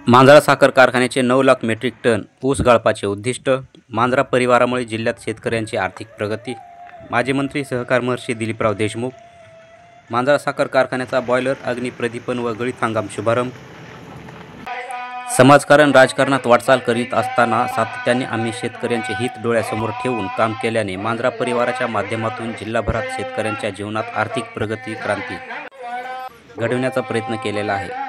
मांजरा साखर कारखान्याचे 9 lakh metric ton ऊस गाळपाचे उद्दिष्ट. मांजरा परिवारामुळे जिल्ह्यात शेतकऱ्यांची आर्थिक प्रगती. माजी मंत्री सहकार महर्षी दिलीपराव देशमुख. मांजरा साखर कारखान्याचा बॉयलर अग्नी प्रदीपन व गळीत हंगाम शुभारंभ. समाजकारण राजकारणात वाटचाल करीत असताना सातत्याने आम्ही शेतकऱ्यांचे हित डोळ्यासमोर ठेवून काम केल्याने मांजरा परिवाराच्या माध्यमातून जिल्हाभरात शेतकऱ्यांच्या जीवनात आर्थिक प्रगती क्रांती घडविण्याचा प्रयत्न केलेला आहे.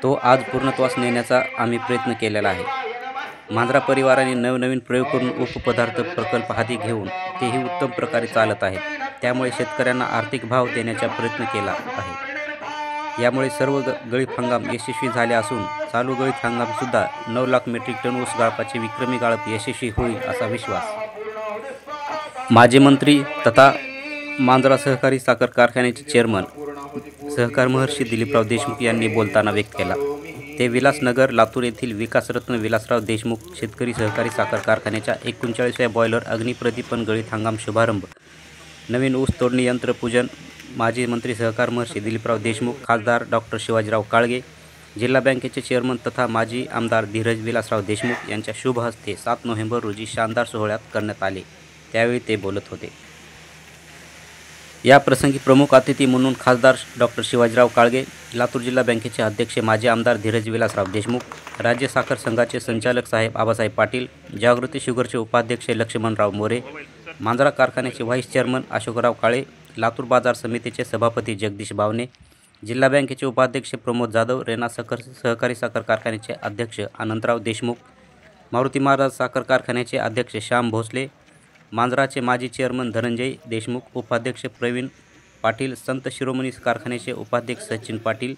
तो आज पूर्णत्वास नेण्याचा आम्ही प्रयत्न केलेला आहे. मांजरा परिवाराने नवनवीन प्रयोग करून उपपदार्थ प्रकल्प हाती घेऊन तेही उत्तम प्रकारे चालत आहेत. त्यामुळे शेतकऱ्यांना आर्थिक भाव देण्याचा प्रयत्न केला आहे. यामुळे सर्व गळीत हंगाम यशस्वी झाले असून चालू गळीत हंगामसुद्धा 9 लाख मेट्रिक टन ऊस गाळपाचे विक्रमी गाळप यशस्वी होईल असा विश्वास माजी मंत्री तथा मांजरा सहकारी साखर कारखान्याचे चेअरमन सहकार महर्षी दिलीपराव देशमुख यांनी बोलताना व्यक्त केला. ते विलासनगर लातूर येथील विकासरत्न विलासराव देशमुख शेतकरी सहकारी साखर कारखान्याच्या 39व्या बॉयलर अग्निप्रदीपन गळीत हंगाम शुभारंभ, नवीन ऊस तोडणी यंत्र पूजन. माजी मंत्री सहकार महर्षी दिलीपराव देशमुख, खासदार डॉक्टर शिवाजीराव काळगे, जिल्हा बँकेचे चेअरमन तथा माजी आमदार धीरज विलासराव देशमुख यांच्या शुभ हस्ते 7 नोव्हेंबर रोजी शानदार सोहळ्यात करण्यात आले. त्यावेळी ते बोलत होते. या प्रसंगी प्रमुख अतिथी म्हणून खासदार डॉक्टर शिवाजीराव काळगे, लातूर जिल्हा बँकेचे अध्यक्ष माजी आमदार धीरज विलासराव देशमुख, राज्य साखर संघाचे संचालक साहेब आबासाहेब पाटील, जागृती शुगरचे उपाध्यक्ष लक्ष्मणराव मोरे, मांजरा कारखान्याचे व्हाईस चेअरमन अशोकराव काळे, लातूर बाजार समितीचे सभापती जगदीश बावणे, जिल्हा बँकेचे उपाध्यक्ष प्रमोद जाधव, रेणा सहकारी साखर कारखान्याचे अध्यक्ष अनंतराव देशमुख, मारुती महाराज साखर कारखान्याचे अध्यक्ष श्याम भोसले, मांजराचे माजी चेअरमन धनंजय देशमुख, उपाध्यक्ष प्रवीण पाटील, संत शिरोमणी कारखान्याचे उपाध्यक्ष सचिन पाटील,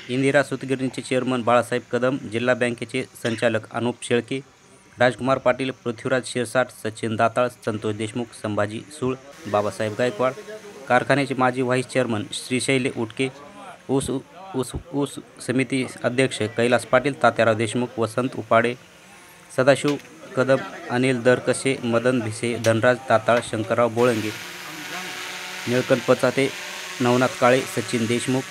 इंदिरा सूतगिरणीचे चेअरमन बाळासाहेब कदम, जिल्हा बँकेचे संचालक अनुप शेळके, राजकुमार पाटील, पृथ्वीराज शिरसाट, सचिन दाताळ, संतोष देशमुख, संभाजी सूळ, बाबासाहेब गायकवाड, कारखान्याचे माजी व्हाईस चेअरमन श्रीशैल्य उटके, ऊस समिती अध्यक्ष कैलास पाटील, तात्याराव देशमुख, वसंत उपाडे, सदाशिव कदम, अनिल दरकसे, मदन भिसे, धनराज दाताळ, शंकरराव बोळंगे, निळकंठ पचाते, नवनाथ काळे, सचिन देशमुख,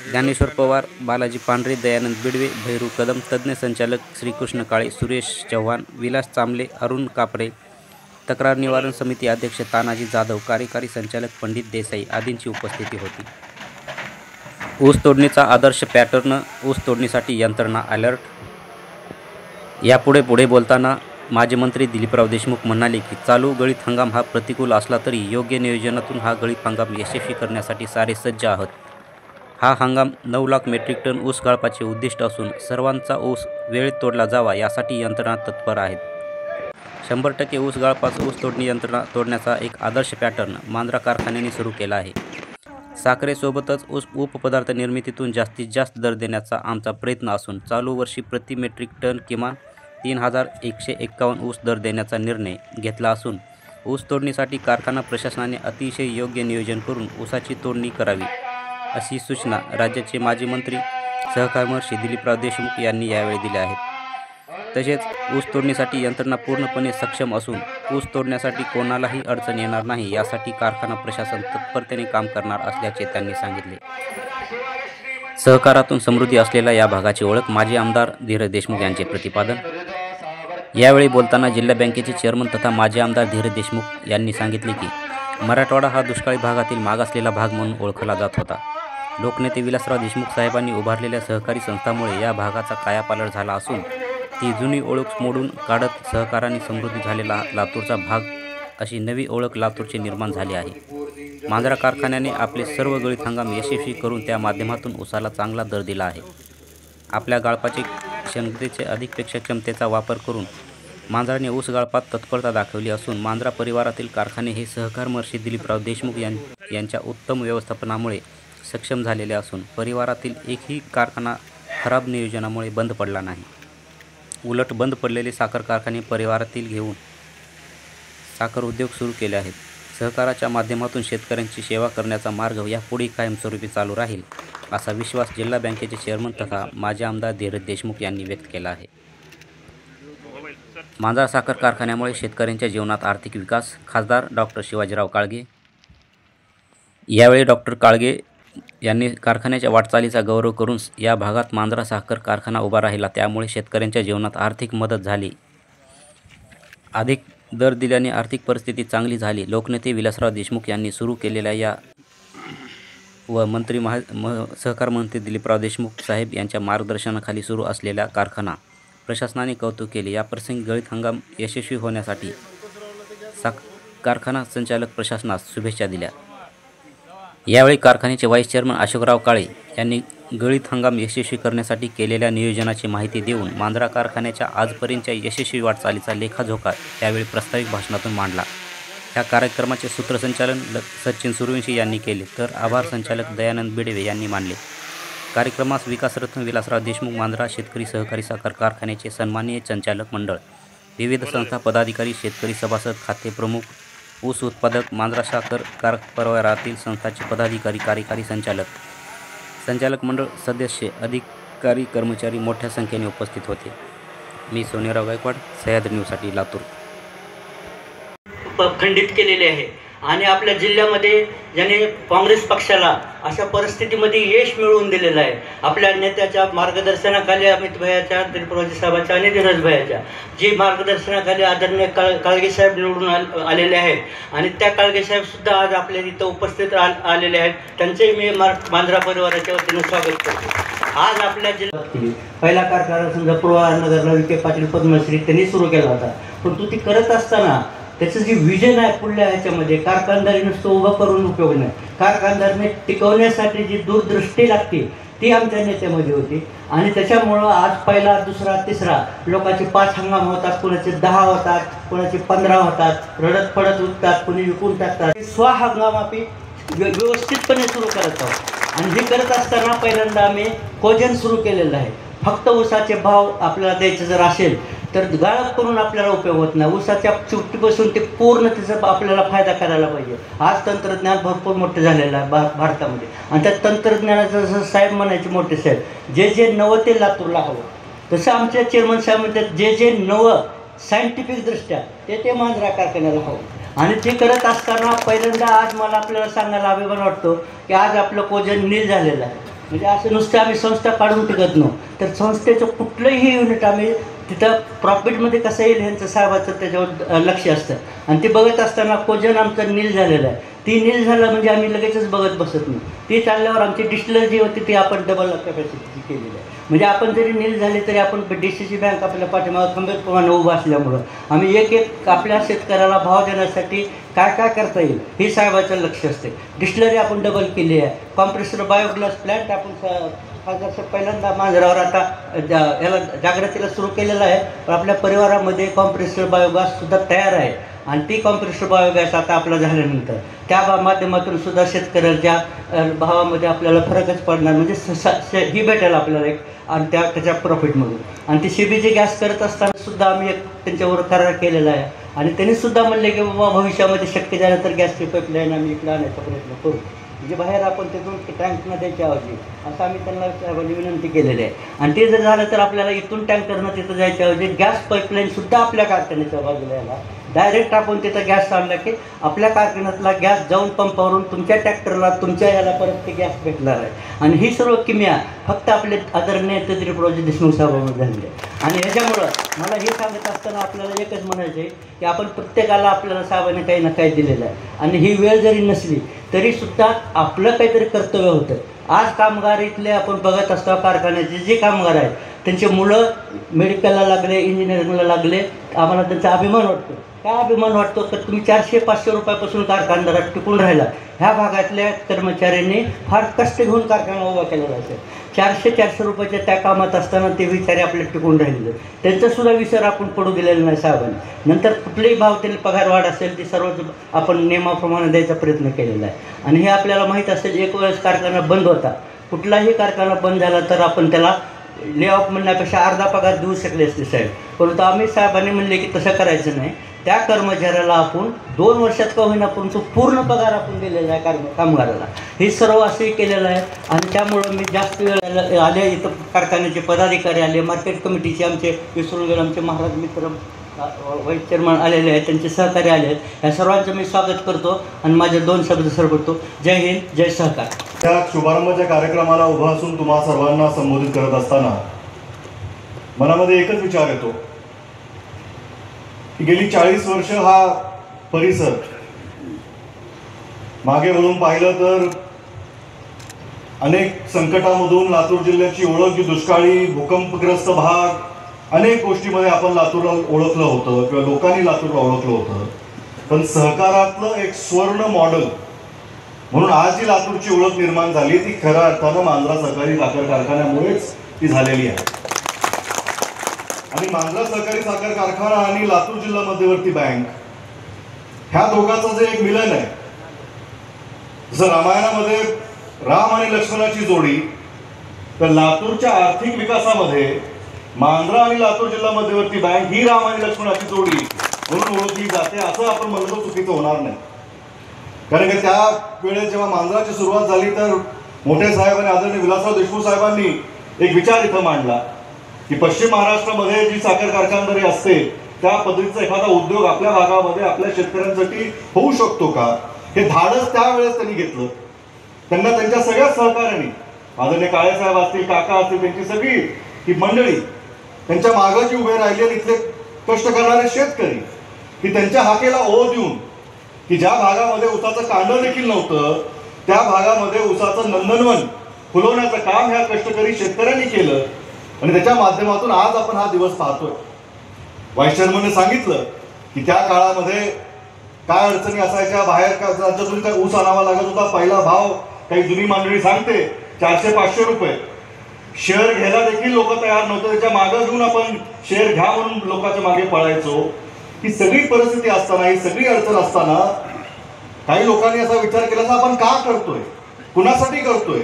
ज्ञानेश्वर पवार, बालाजी पांढरे, दयानंद बिडवे, भैरू कदम, तज्ज्ञ संचालक श्रीकृष्ण काळे, सुरेश चव्हाण, विलास चांबले, अरुण कापरे, तक्रार निवारण समिती अध्यक्ष तानाजी जाधव, कार्यकारी संचालक पंडित देसाई आदींची उपस्थिती होती. ऊस तोडणीचा आदर्श पॅटर्न, ऊस तोडणीसाठी यंत्रणा अलर्ट. यापुढे बोलताना माजी मंत्री दिलीपराव देशमुख म्हणाले की चालू गळीत हंगाम हा प्रतिकूल असला तरी योग्य नियोजनातून हा गळीत हंगाम यशस्वी करण्यासाठी सारे सज्ज आहोत. हा हंगाम 9 लाख मेट्रिक टन ऊस गाळपाचे उद्दिष्ट असून सर्वांचा ऊस वेळेत तोडला जावा यासाठी यंत्रणा तत्पर आहेत. 100% ऊस गाळपास ऊस तोडणी यंत्रणा तोडण्याचा एक आदर्श पॅटर्न मांजरा कारखान्याने सुरू केला आहे. साखरेसोबतच ऊस उपपदार्थ निर्मितीतून जास्तीत जास्त दर देण्याचा आमचा प्रयत्न असून चालू वर्षी प्रति मेट्रिक टन किमान 3151 ऊस दर देण्याचा निर्णय घेतला असून ऊस तोडणीसाठी कारखाना प्रशासनाने अतिशय योग्य नियोजन करून ऊसाची तोडणी करावी अशी सूचना राज्याचे माजी मंत्री सहकार महर्षी दिलीपराव देशमुख यांनी यावेळी दिल्या आहेत. तसेच ऊस तोडणीसाठी यंत्रणा पूर्णपणे सक्षम असून ऊस तोडण्यासाठी कोणालाही अडचण येणार नाही यासाठी कारखाना प्रशासन तत्परतेने काम करणार असल्याचे त्यांनी सांगितले. सहकारातून समृद्धी असलेल्या या भागाची ओळख माजी आमदार धीरज देशमुख यांचे प्रतिपादन. यावेळी बोलताना जिल्हा बँकेचे चेअरमन तथा माजी आमदार धीरज देशमुख यांनी सांगितले की मराठवाडा हा दुष्काळी भागातील मागासलेला भाग म्हणून ओळखला जात होता. लोकनेते विलासराव देशमुख साहेबांनी उभारलेल्या सहकारी संस्थांमुळे या भागाचा कायापालट झाला असून ती जुनी ओळख मोडून काढत सहकाराने समृद्धी झालेला लातूरचा भाग अशी नवी ओळख लातूरची निर्माण झाली आहे. मांजरा कारखान्याने आपले सर्व गळीत हंगाम यशस्वी करून त्या माध्यमातून ऊसाला चांगला दर दिला आहे. आपल्या गाळपाचे क्षमतेचे अधिकपेक्षा क्षमतेचा वापर करून मांजराने ऊस गाळपात तत्परता दाखवली असून मांजरा परिवारातील कारखाने हे सहकार महर्षी दिलीपराव देशमुख यांच्या उत्तम व्यवस्थापनामुळे सक्षम झालेले असून परिवारातील एकही कारखाना खराब नियोजनामुळे बंद पडला नाही. उलट बंद पडलेले साखर कारखाने परिवारातील घेऊन साखर उद्योग सुरू केले आहेत. सहकाराच्या माध्यमातून शेतकऱ्यांची सेवा करण्याचा मार्ग यापुढे कायमस्वरूपी चालू राहील असा विश्वास जिल्हा बँकेचे चेअरमन तथा माजी आमदार धीरज देशमुख यांनी व्यक्त केला आहे. मांजरा साखर कारखान्यामुळे शेतकऱ्यांच्या जीवनात आर्थिक विकास. खासदार डॉक्टर शिवाजीराव काळगे. यावेळी डॉक्टर काळगे यांनी कारखान्याच्या वाटचालीचा गौरव करून या भागात मांजरा साखर कारखाना उभा राहिला, त्यामुळे शेतकऱ्यांच्या जीवनात आर्थिक मदत झाली. अधिक दर दिल्याने आर्थिक परिस्थिती चांगली झाली. लोकनेते विलासराव देशमुख यांनी सुरू केलेल्या या व सहकार मंत्री दिलीपराव देशमुख साहेब यांच्या मार्गदर्शनाखाली सुरू असलेल्या कारखाना प्रशासनाने कौतुक केले. याप्रसंगी गळीत हंगाम यशस्वी होण्यासाठी कारखाना संचालक प्रशासनास शुभेच्छा दिल्या. यावेळी कारखान्याचे व्हाईस चेअरमन अशोकराव काळे यांनी गळीत हंगाम यशस्वी करण्यासाठी केलेल्या नियोजनाची माहिती देऊन मांजरा कारखान्याच्या आजपर्यंतच्या यशस्वी वाटचालीचा लेखाजोखा त्यावेळी प्रास्ताविक भाषणातून मांडला. ह्या कार्यक्रमाचे सूत्रसंचालन सचिन सूर्यवंशी यांनी केले, तर आभार संचालक दयानंद बिडवे यांनी मानले. कार्यक्रमास विकासरत्न विलासराव देशमुख मांजरा शेतकरी सहकारी साखर कारखान्याचे सन्माननीय संचालक मंडळ, विविध संस्था पदाधिकारी, शेतकरी सभासद, खाते प्रमुख, ऊस उत्पादक, मांजरा साखर परिवारातील संस्थांचे पदाधिकारी, कार्यकारी संचालक मंडळ सदस्य, अधिकारी, कर्मचारी मोठ्या संख्येने उपस्थित होते. मी सोनेराव गायकवाड, सह्याद्री न्यूजसाठी लातूर. खंडित केलेले आहे आणि आपल्या जिल्ह्यामध्ये ज्याने काँग्रेस पक्षाला अशा परिस्थितीमध्ये यश मिळवून दिलेलं आहे. आपल्या नेत्याच्या मार्गदर्शनाखाली, अमित भैयाच्या, दिलीपरावजी साहेबांच्या आणि धीरज भैयाच्या जी मार्गदर्शनाखाली आदरणीय काळगे साहेब निवडून आलेले आहेत आणि त्या काळगे साहेबसुद्धा आज आपल्या इथं उपस्थित आलेले आहेत. त्यांचेही मी मांजरा परिवाराच्या वतीनं स्वागत करतो. आज आपल्या जिल्ह्यात पहिला कारखाना समजा पूर्वानगरला विखे पाटील पद्मश्री त्यांनी सुरू केला होता, परंतु ती करत असताना त्याचं जे विजन आहे पुढल्या ह्याच्यामध्ये कारखानदारी नुसतं उभं करून उपयोग नाही. कारखानदारीने टिकवण्यासाठी जी दूरदृष्टी लागते ती आमच्या नेत्यामध्ये होती आणि त्याच्यामुळं आज पहिला, दुसरा, तिसरा लोकांचे 5 हंगाम होतात, कुणाचे 10 होतात, कुणाचे 15 होतात, रडत पडत उठतात, कुणी विकून टाकतात. स्वहंगाम आम्ही व्यवस्थितपणे सुरू करत आहोत आणि हे करत असताना पहिल्यांदा आम्ही कोजन सुरू केलेलं आहे. फक्त ऊसाचे भाव आपल्याला द्यायचे जर असेल तर गाळप करून आपल्याला उपयोग होत नाही. ऊसाच्या चुटकीपासून ते पूर्ण त्याचा आपल्याला फायदा करायला पाहिजे. आज तंत्रज्ञान भरपूर मोठं झालेलं आहे भारतामध्ये आणि त्या तंत्रज्ञानाचं जसं साहेब म्हणायचे मोठे साहेब, जे नवं ते लातूरला हवं, तसं आमच्या चेअरमन साहेब म्हणतात जे नवं सायंटिफिकदृष्ट्या ते मांजरा कारखान्याला हवं आणि ते करत असताना पहिल्यांदा आज मला आपल्याला सांगायला अभिमान वाटतो की आज आपलं कोजन नील झालेलं आहे. म्हणजे असं नुसतं आम्ही संस्था काढून टिकत नव्हतो, तर संस्थेचं कुठलंही युनिट आम्ही तिथं प्रॉफिटमध्ये कसं येईल ह्यांचं साहेबाचं त्याच्यावर लक्ष असतं आणि ते बघत असताना कोजन आमचं नील झालेलं आहे. ती नील झालं म्हणजे आम्ही लगेचच बघत बसत नाही. ती चालल्यावर आमची डिस्टिलरी जी होती ती आपण डबल कॅपॅसिटीची केलेली आहे. म्हणजे आपण जरी नील झाले तरी आपण DCC बँक आपल्या पाठीमागं खंबीरपणे उभं असल्यामुळं आम्ही एक आपल्या शेतकऱ्याला भाव देण्यासाठी काय करता येईल हे साहेबाचं लक्ष असते. डिस्टिलरी आपण डबल केली आहे. कॉम्प्रेसर बायोग्लास प्लॅन्ट आपण पहिल्यांदा मांजरावर आता याला जागृतीला सुरू केलेलं आहे. पण आपल्या परिवारामध्ये कॉम्प्रेसर बायोगॅससुद्धा तयार आहे आणि ती कॉम्प्रेसर बायोगॅस आता आपला झाल्यानंतर त्या माध्यमातून सुद्धा शेतकऱ्याच्या भावामध्ये आपल्याला फरकच पडणार, म्हणजे ही भेटेल आपल्याला एक आणि त्याच्या प्रॉफिटमधून. आणि ती CBG गॅस करत असताना सुद्धा आम्ही एक त्यांच्यावर करार केलेला आहे आणि त्यांनीसुद्धा म्हणले की बाबा भविष्यामध्ये शक्य झालं तर गॅसची पाईपलाईन आम्ही इकडे आणण्याचा प्रयत्न करू, म्हणजे बाहेर आपण तिथून टँकनं द्यायच्या ऐवजी असं आम्ही त्यांना विनंती केलेली आहे. आणि ते जर झालं तर आपल्याला इथून टँकरनं तिथं जायच्या ऐवजी गॅस पाईपलाईनसुद्धा आपल्या कारखान्याच्या बाजूला यायला डायरेक्ट आपण तिथं गॅस आणला की आपल्या कारखान्यातला गॅस जाऊन पंपावरून तुमच्या ट्रॅक्टरला तुमच्या याला परत ते गॅस भेटणार आहे. आणि ही सर्व किमया फक्त आपले आदरणीय दिलीपरावजी देशमुख साहेबांमध्ये झालेली आहे. आणि ह्याच्यामुळं मला हे सांगत असताना आपल्याला एकच म्हणायचं आहे की आपण प्रत्येकाला आपल्याला साहेबांनी काही ना काही दिलेलं आहे आणि ही वेळ जरी नसली तरीसुद्धा आपलं काहीतरी कर्तव्य होतं. आज कामगार इथले आपण बघत असतो कारखान्याचे जे कामगार आहेत त्यांचे मुलं मेडिकलला लागले, इंजिनिअरिंगला लागले, आम्हाला त्यांचा अभिमान वाटतो. काय अभिमान वाटतो तर तुम्ही 400-500 रुपयापासून कारखानदारात टिकून राहिला. ह्या भागातल्या कर्मचाऱ्यांनी फार कष्ट घेऊन कारखाना उभा केलेला असेल. 400 रुपयाच्या त्या कामात असताना ते विचारे आपले टिकून राहिले. त्यांचासुद्धा विचार आपण पडू दिलेला नाही साहेबांनी. नंतर कुठलेही भाव त्यांनी पगार वाढ असेल ती सर्व आपण नियमाप्रमाणे द्यायचा प्रयत्न केलेला आहे. आणि हे आपल्याला माहीत असेल एक वेळेस कारखाना बंद होता. कुठलाही कारखाना बंद झाला तर आपण त्याला ले ऑफ म्हणण्यापेक्षा अर्धा पगार देऊ शकले असते साहेब, परंतु आम्ही साहेबांनी म्हणले की तसं करायचं नाही. त्या कर्मचाऱ्याला आपण 2 वर्षात का होईना परंतु पूर्ण पगार आपण दिलेला आहे कामगाराला. हे सर्व असंही केलेलं आहे. आणि त्यामुळं मी जास्त वेळ आले इथं कारखान्याचे पदाधिकारी आले, मार्केट कमिटीचे आमचे विसरून गेले आमचे महाराज मित्र व्हाईस चेअरमन आलेले आहेत, त्यांचे सहकारी आले आहेत. या सर्वांचं मी स्वागत करतो आणि माझे 2 शब्द सरपडतो. जय हिंद, जय सहकार. त्या शुभारंभाच्या कार्यक्रमाला उभा असून तुम्हा सर्वांना संबोधित करत असताना मनामध्ये एकच विचार येतो की गेली 40 वर्ष हा परिसर मागे वळून पाहिलं तर अनेक संकटामधून लातूर जिल्ह्याची ओळख जी दुष्काळी भूकंपग्रस्त भाग अनेक गोष्टीमध्ये आपण लातूरला ओळखलं होतं किंवा लोकांनी लातूरला ओळखलं होतं, पण सहकारातलं एक स्वर्ण मॉडेल म्हणून आज जी लातूरची ओळख निर्माण झाली ती खऱ्या अर्थानं मांजरा सहकारी साखर कारखान्यामुळेच ती झालेली आहे. आणि मांजरा सहकारी साखर कारखाना आणि लातूर जिल्हा मध्यवर्ती बँक ह्या दोघांचं जे एक मिलन आहे, जसं रामायणामध्ये राम आणि लक्ष्मणाची जोडी, तर लातूरच्या आर्थिक विकासामध्ये मांजरा आणि लातूर जिल्हा मध्यवर्ती बँक ही राम आणि लक्ष्मणाची जोडी म्हणून ओळखली जाते, असं आपण म्हणलं चुकीचं होणार नाही. कारण की त्या वेळेस जेव्हा मांजराची सुरुवात झाली तर मोठे साहेब आणि आदरणीय विलासराव देशमुख साहेबांनी एक विचार इथं मांडला की पश्चिम महाराष्ट्रामध्ये जी साखर कारखानदारी असते त्या पद्धतीचा एखादा उद्योग आपल्या भागामध्ये आपल्या शेतकऱ्यांसाठी होऊ शकतो का, हे धाडस त्यावेळेस त्यांनी घेतलं. त्यांना त्यांच्या सगळ्या सहकार्याने आदरणीय काळेसाहेब असतील, काका असतील, त्यांची सगळी ही मंडळी त्यांच्या मागं जी उभे राहिली आणि इथले कष्ट करणारे शेतकरी की त्यांच्या हाकेला ओ देऊन की ज्या भागामध्ये ऊसाचं कांड देखील नव्हतं त्या भागामध्ये ऊसाचं नंदनवन फुलवण्याचं काम ह्या कष्टकरी शेतकऱ्यांनी केलं आणि त्याच्या माध्यमातून आज आपण हा दिवस पाहतोय. व्हाईस चेअरमनने सांगितलं की त्या काळामध्ये काय अडचणी असायच्या, बाहेर राज्यातून काय ऊस आणावा लागत होता, पहिला भाव काही जुनी मंडळी सांगते 400-500 रुपये, शेअर घ्यायला देखील लोक तयार नव्हते, त्याच्या मागं घेऊन आपण शेअर घ्या म्हणून लोकांच्या मागे पळायचो. ही सगळी परिस्थिती असताना, ही सगळी अडचण असताना काही लोकांनी असा विचार केला तर आपण का करतोय, कुणासाठी करतोय,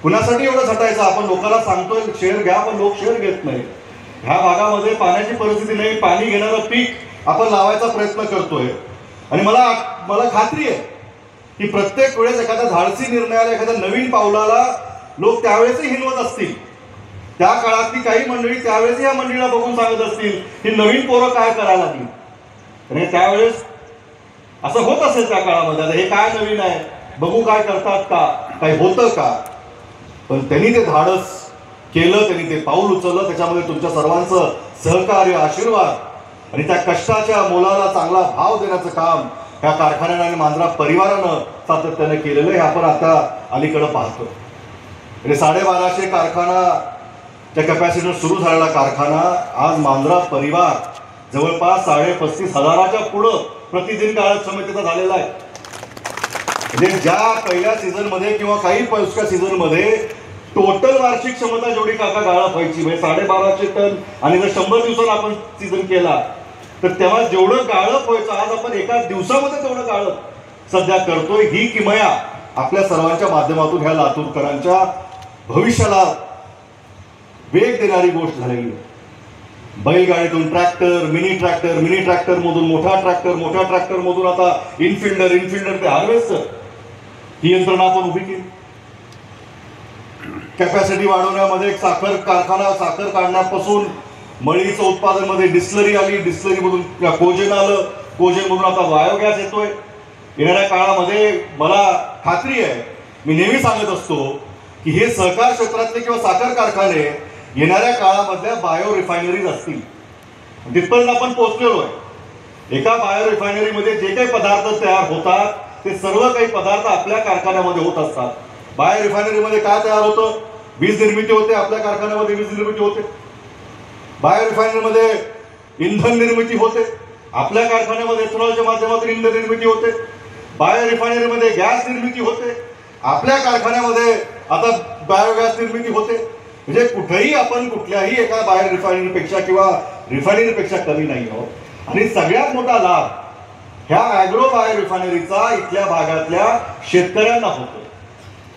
कुणासाठी एवढं झटायचं, आपण लोकांना सांगतोय शेअर घ्या पण लोक शेअर घेत नाही. ह्या भागामध्ये पाण्याची परिस्थिती नाही, पाणी घेणारं पीक आपण लावायचा प्रयत्न करतोय आणि मला खात्री आहे की प्रत्येक वेळेस एखाद्या धाडसी निर्णयाला, एखाद्या नवीन पावलाला लोक त्यावेळेसही हिनवत असतील. त्या काळातली काही मंडळी त्यावेळेस या मंडळीला बघून सांगत असतील की नवीन पोरं काय करायला लागली. आणि त्यावेळेस असं होत असेल त्या काळामध्ये, आता हे काय नवीन आहे, बघू काय करतात का, काही होतं का. पण त्यांनी ते धाडस केलं, त्यांनी ते पाऊल उचललं, त्याच्यामध्ये तुमच्या सर्वांचं सहकार्य, आशीर्वाद आणि त्या कष्टाच्या मोलाला चांगला भाव देण्याचं काम ह्या कारखान्यानं आणि मांजरा परिवारानं सातत्याने केलेलं हे आपण आता अलीकडं पाहतो. म्हणजे 1250 कारखानाच्या कॅपॅसिटीवर सुरू झालेला कारखाना आज मांजरा परिवार जवळपास 35,500च्या पुढं प्रतिदिन कार्यक्षमतेचा झालेला आहे. म्हणजे ज्या पहिल्या सीझनमध्ये किंवा काही पौष्टिक सीझनमध्ये टोटल वार्षिक क्षमता जेवढी काका गाळप व्हायची म्हणजे 1250 टन आणि जर 100 दिवसांना आपण सीझन केला तर तेव्हा जेवढं गाळप व्हायचं आज आपण एका दिवसामध्ये तेवढं गाळप सध्या करतोय. ही किमया आपल्या सर्वांच्या माध्यमातून ह्या लातूरकरांच्या भविष्याला वेग देणारी गोष्ट झालेली आहे. बैलगाडीतून ट्रॅक्टर, मिनी ट्रॅक्टर मधून मोठा ट्रॅक्टर मधून आता इनफिल्डर ते हार्वेस्टर ही यंत्रणा आपण उभी केली. कॅपॅसिटी वाढवण्यामध्ये साखर कारखाना, साखर काढण्यापासून मळीचं उत्पादन मध्ये डिस्लरी आली, डिस्लरीमधून कोजेन आलं, कोजेनमधून आता बायोगॅस येतोय. येणाऱ्या काळामध्ये मला खात्री आहे, मी नेहमी सांगत असतो की हे सहकार क्षेत्रातले किंवा साखर कारखाने येणाऱ्या काळामधल्या बायो रिफायनरीज असतील. तिथपर्यंत आपण पोहोचलेलो आहे. एका बायो रिफायनरीमध्ये जे काही पदार्थ तयार होतात ते सर्व काही पदार्थ आपल्या कारखान्यामध्ये होत असतात. बायो रिफायनरीमध्ये काय तयार होतं, वीज निर्मिती होते, आपल्या कारखान्यामध्ये वीज निर्मिती होते. बायो रिफायनरीमध्ये इंधन निर्मिती होते, आपल्या कारखान्यामध्ये इथेनॉलच्या माध्यमातून इंधन निर्मिती होते. बायो रिफायनरीमध्ये गॅस निर्मिती होते, आपल्या कारखान्यामध्ये आता बायोगॅस निर्मिती होते. म्हणजे कुठेही आपण कुठल्याही एका बायो रिफायनरीपेक्षा किंवा रिफायनरीपेक्षा कमी नाही आहोत. आणि सगळ्यात मोठा लाभ ह्या ॲग्रो बायो रिफायनरीचा इथल्या भागातल्या शेतकऱ्यांना होतो.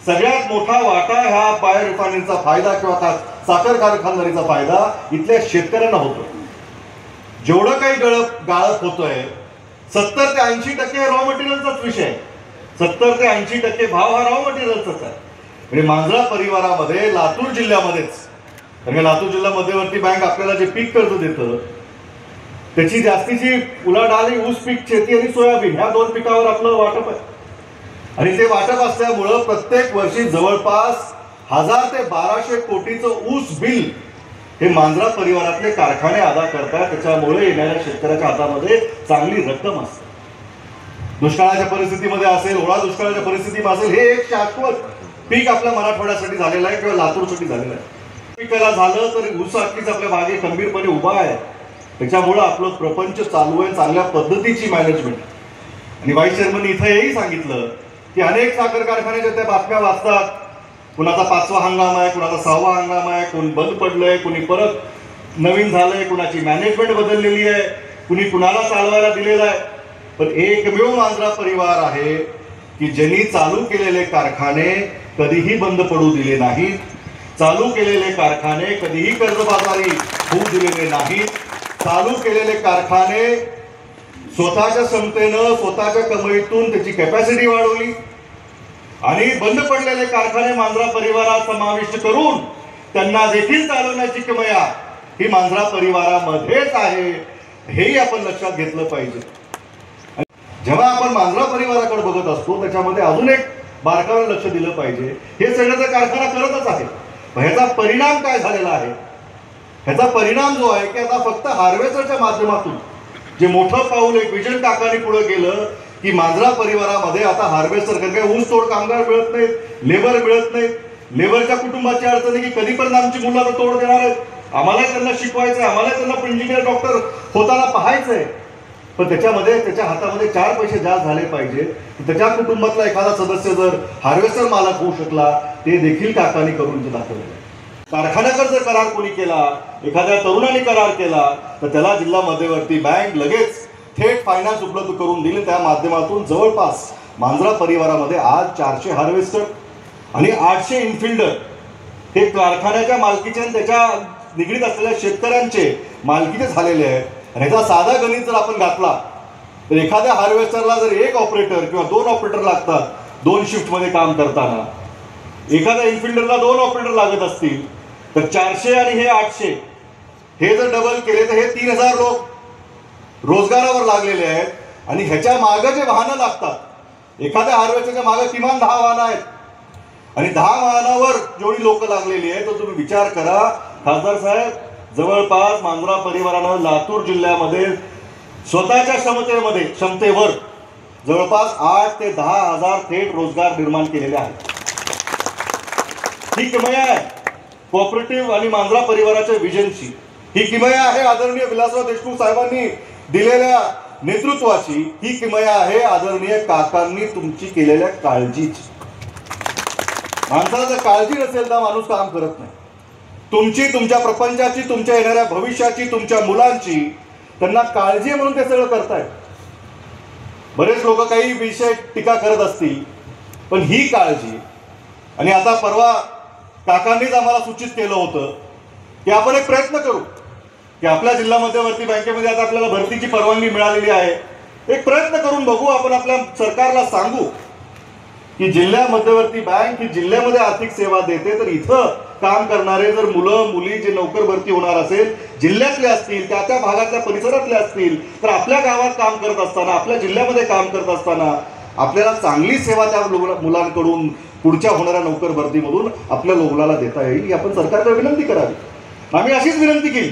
सगळ्यात मोठा वाटा ह्या बायो रिफायनरीचा फायदा किंवा साखर कारखानदारीचा फायदा इथल्या शेतकऱ्यांना होतो. जेवढं काही गाळप होतोय 70 ते 80% रॉ मटेरियलचाच विषय, 70 ते 80% भाव हा रॉ मटेरियलचाच आहे. म्हणजे मांजरा परिवारामध्ये लातूर जिल्ह्यामध्येच, कारण लातूर जिल्हा मध्यवर्ती बँक आपल्याला जे पीक कर्ज देतं त्याची जास्तीची उलाढाल ऊस पीक, शेती आणि सोयाबीन ह्या 2 पिकावर आपलं वाटप आहे. आणि ते वाटप असल्यामुळं प्रत्येक वर्षी जवळपास 1000 ते 1200 कोटीचं ऊस बिल हे मांजरा परिवारातले कारखाने अदा करतात. त्याच्यामुळे येणाऱ्या शेतकऱ्याच्या हातामध्ये चांगली रक्कम असते. दुष्काळाच्या परिस्थितीमध्ये असेल, ओळा दुष्काळाच्या परिस्थितीमध्ये असेल, हे एक शाश्वत पीक आपल्या मराठवाड्यासाठी झालेलं आहे किंवा लातूरसाठी झालेलं आहे. पिकाला झालं तर ऊस नक्कीच आपल्या मागे खंबीरपणे उभा आहे. त्याच्यामुळं आपलं प्रपंच चालू आहे, चांगल्या पद्धतीची मॅनेजमेंट. आणि व्हाईस चेअरमन इथं हेही सांगितलं की अनेक साखर कारखान्याच्या त्या बातम्या वाचतात, कुणाचा 5वा हंगाम आहे, कुणाचा 6वा हंगाम आहे, कोण बंद पडलंय, कुणी परत नवीन झालंय, कुणाची मॅनेजमेंट बदललेली आहे, कुणी कुणाला चालवायला दिलेलं आहे. पण एकमेव मांजरा परिवार आहे की ज्यांनी चालू केलेले कारखाने कधीही बंद पडू दिले नाहीत, चालू केलेले कारखाने कधीही कर्जबाजारी होऊ दिलेले नाहीत, चालू केलेले कारखाने स्वतःच्या क्षमतेनं स्वतःच्या कमाईतून त्याची कॅपॅसिटी वाढवली आणि बंद पडलेले कारखाने मांजरा परिवारात समाविष्ट करून त्यांना देखील चालवण्याची किमया ही मांजरा परिवारामध्येच आहे, हेही आपण लक्षात घेतलं पाहिजे. जेव्हा आपण मांजरा परिवाराकडे बघत असतो त्याच्यामध्ये अजून एक बारकाईने लक्ष दिलं पाहिजे. हे सगळं तर कारखाना करतच आहे, ह्याचा परिणाम काय झालेला आहे? ह्याचा परिणाम जो आहे की आता फक्त हार्वेस्टरच्या माध्यमातून जे मोठं पाऊल एक विजन काकांनी पुढे गेलं की मांजरा परिवारामध्ये आता हार्वेस्टर, कारण काय ऊस तोड कामगार मिळत नाहीत, लेबर मिळत नाहीत. लेबरच्या कुटुंबाची अडचण आहे की कधीपर्यंत आमची मुलं तोड देणार आहेत, आम्हाला त्यांना शिकवायचंय, आम्हाला त्यांना इंजिनियर डॉक्टर होताना पाहायचंय. पण त्याच्यामध्ये त्याच्या हातामध्ये 4 पैसे जास्त झाले पाहिजे. त्याच्या कुटुंबातला एखादा सदस्य जर हार्वेस्टर मालक होऊ शकला ते देखील काकांनी करून दाखवलं. कारखान्याकर जर करार कोणी केला, एखाद्या तरुणाने करार केला तर त्याला जिल्हा मध्यवर्ती बँक लगेच थेट फायनान्स उपलब्ध करून दिली. त्या माध्यमातून जवळपास मांजरा परिवारामध्ये आज 400 हार्वेस्टर आणि 800 इनफिल्डर हे कारखान्याच्या मालकीचे आणि त्याच्या निगडीत असलेल्या शेतकऱ्यांचे मालकीचे झालेले आहेत. ह्याचा साधा गणित जर आपण घातला तर एखाद्या हार्वेस्टरला जर 1 ऑपरेटर किंवा 2 ऑपरेटर लागतात 2 शिफ्टमध्ये काम करताना, एखाद्या इनफिल्डरला 2 ऑपरेटर लागत असतील तर 400 आणि हे 800 हे जर डबल केले तर हे 3000 लोक रोजगारावर लागलेले आहेत. आणि ह्याच्या मागे जे वाहनं लागतात, एखाद्या हार्वेस्टरच्या मागे किमान 10 वाहनं आहेत आणि 10 वाहनावर जेवढी लोक लागलेली आहेत तर तुम्ही विचार करा खासदार साहेब, जवळपास मांजरा परिवारानं लातूर जिल्ह्यामध्ये स्वतःच्या क्षमतेवर जवळपास 8 ते 10 हजार थेट रोजगार निर्माण केलेले आहेत. ही किमया आहे कोऑपरेटिव्ह आणि मांजरा परिवाराच्या विजनची. ही किमया आहे आदरणीय विलासराव देशमुख साहेबांनी दिलेल्या नेतृत्वाची. ही किमया आहे आदरणीय काकांनी तुमची केलेल्या काळजीची. माणसाला जर काळजी नसेल तर माणूस काम करत नाही. तुमची, तुमच्या प्रपंचाची, तुमच्या येणाऱ्या भविष्याची, तुमच्या मुलांची त्यांना काळजी म्हणून ते सगळं करतायत. बरेच लोक काही विषय टीका करत असतील पण ही काळजी. आणि आता परवा काकांनीच आम्हाला सूचित केलं होतं की आपण एक प्रयत्न करू की आपल्या जिल्हा मध्यवर्ती बँकेमध्ये आता आपल्याला भरतीची परवानगी मिळालेली आहे, एक प्रयत्न करून बघू. आपण आपल्या सरकारला सांगू की जिल्हा मध्यवर्ती बँक ही जिल्ह्यामध्ये आर्थिक सेवा देते, तर इथं काम करणारे जर मुलं मुली जे नोकर भरती होणार असेल, जिल्ह्यातले असतील, त्या त्या भागातल्या परिसरातले असतील, तर आपल्या गावात काम करत असताना, आपल्या जिल्ह्यामध्ये काम करत असताना आपल्याला चांगली सेवा त्या मुलांकडून पुढच्या होणाऱ्या नोकर भरतीमधून आपल्या मुलाला देता येईल ही आपण सरकारला विनंती करावी. आम्ही अशीच विनंती केली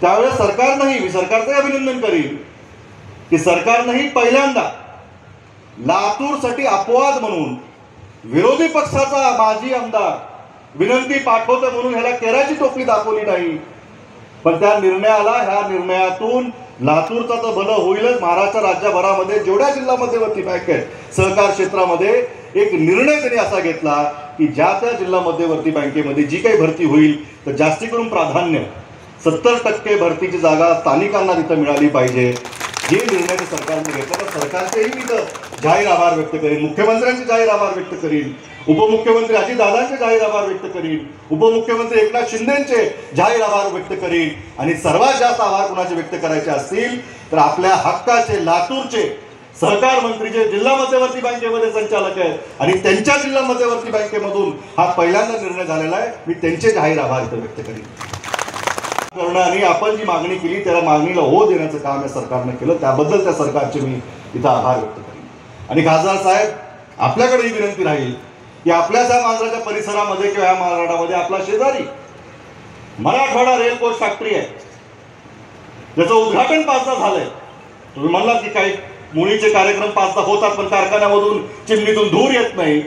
त्यावेळेस सरकारनंही, मी सरकारचं अभिनंदन करीन की सरकारनंही पहिल्यांदा लातूरसाठी अपवाद म्हणून विरोधी पक्षाचा माजी आमदार विनंती पाठवतो म्हणून ह्याला केराची टोपली दाखवली नाही. पण त्या निर्णयाला, ह्या निर्णयातून लातूरचा तर भलं होईलच, महाराष्ट्र राज्यभरामध्ये जेवढ्या जिल्हा मध्यवर्ती बँक आहेत सहकार क्षेत्रामध्ये एक निर्णय त्यांनी असा घेतला की ज्या त्या जिल्हा मध्यवर्ती बँकेमध्ये जी काही भरती होईल तर जास्ती करून प्राधान्य 70% भरतीची जागा स्थानिकांना तिथं मिळाली पाहिजे. जे निर्णय सरकारने घेतला तर सरकारचेही मी तर जाहीर आभार व्यक्त करीन, मुख्यमंत्र्यांचे जाहीर आभार व्यक्त करीन, उपमुख्यमंत्री अजितदादांचे जाहीर आभार व्यक्त करीन, उपमुख्यमंत्री एकनाथ शिंदेचे जाहीर आभार व्यक्त करीन. आणि सर्वात जास्त आभार कुणाचे व्यक्त करायचे असतील तर आपल्या हक्काचे लातूरचे सहकार मंत्री जे जिल्हा मध्यवर्ती बँकेमध्ये संचालक आहेत आणि त्यांच्या जिल्हा मध्यवर्ती बँकेमधून हा पहिल्यांदा निर्णय झालेला आहे, मी त्यांचे जाहीर आभार इथं व्यक्त करीन. आणि आपण जी मागणी केली त्याला मागणीला हो देण्याचं काम या सरकारनं केलं, त्याबद्दल त्या सरकारचे मी इथं आभार व्यक्त करीन. आणि खासदार साहेब, आपल्याकडे ही विनंती राहील की आपल्याच या मांजराच्या परिसरामध्ये किंवा या महाराष्ट्रामध्ये आपला शेजारी मराठवाडा रेल कोच फॅक्टरी आहे, ज्याचं उद्घाटन 5दा झालंय. तुम्ही म्हणलात की काही मुलीचे कार्यक्रम 5दा होतात पण कारखान्यामधून चिमणीतून धूर येत नाही.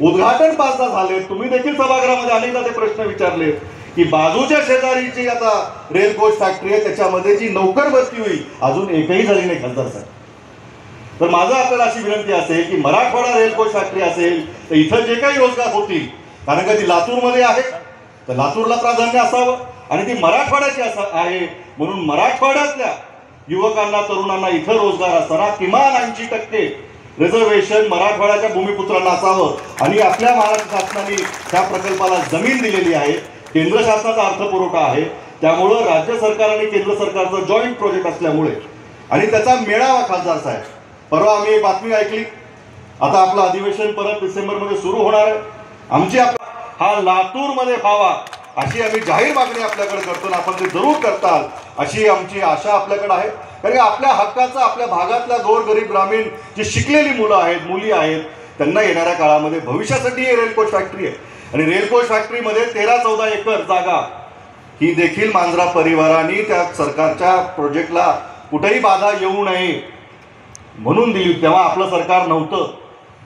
उद्घाटन 5दा झाले. तुम्ही देखील सभागृहामध्ये अनेकदा ते प्रश्न विचारले की बाजूच्या शेजारीची आता रेल कोच फॅक्टरी आहे, त्याच्यामध्ये जी नोकर भरती होईल अजून एकही झाली नाही खासदार साहेब. तर माझं आपल्याला अशी विनंती असेल की मराठवाडा रेल कोच फॅक्टरी असेल तर इथं जे काही रोजगार होतील, कारण का ती लातूरमध्ये आहे तर लातूरला प्राधान्य असावं आणि ती मराठवाड्याची आहे म्हणून मराठवाड्यातल्या युवकांना तरुणांना इथं रोजगार असताना किमान 80% रिझर्वेशन मराठवाड्याच्या भूमिपुत्रांना असावं. आणि आपल्या महाराष्ट्र शासनाने त्या प्रकल्पाला जमीन दिलेली आहे, केंद्र शासनाचा अर्थपुरवठा आहे, त्यामुळं राज्य सरकार आणि केंद्र सरकारचं जॉईंट प्रोजेक्ट असल्यामुळे आणि त्याचा मेळावा खासदार साहेब, परवा आम्ही एक बातमी ऐकली, आता आपलं अधिवेशन परत डिसेंबरमध्ये सुरू होणार आहे. आमची हा लातूरमध्ये व्हावा अशी आम्ही जाहीर मागणी आपल्याकडे करतो आणि आपण ते जरूर करताल अशी आमची आशा आपल्याकडे आहे. कारण आपल्या हक्काचं आपल्या भागातल्या गोरगरीब ग्रामीण जी शिकलेली मुलं आहेत, मुली आहेत, त्यांना येणाऱ्या काळामध्ये भविष्यासाठी ही रेल कोच फॅक्टरी आहे. आणि रेल कोच फॅक्टरीमध्ये 13-14 एकर जागा ही देखील मांजरा परिवाराने त्या सरकारच्या प्रोजेक्टला कुठेही बाधा येऊ नये म्हणून दिली. तेव्हा आपलं सरकार नव्हतं,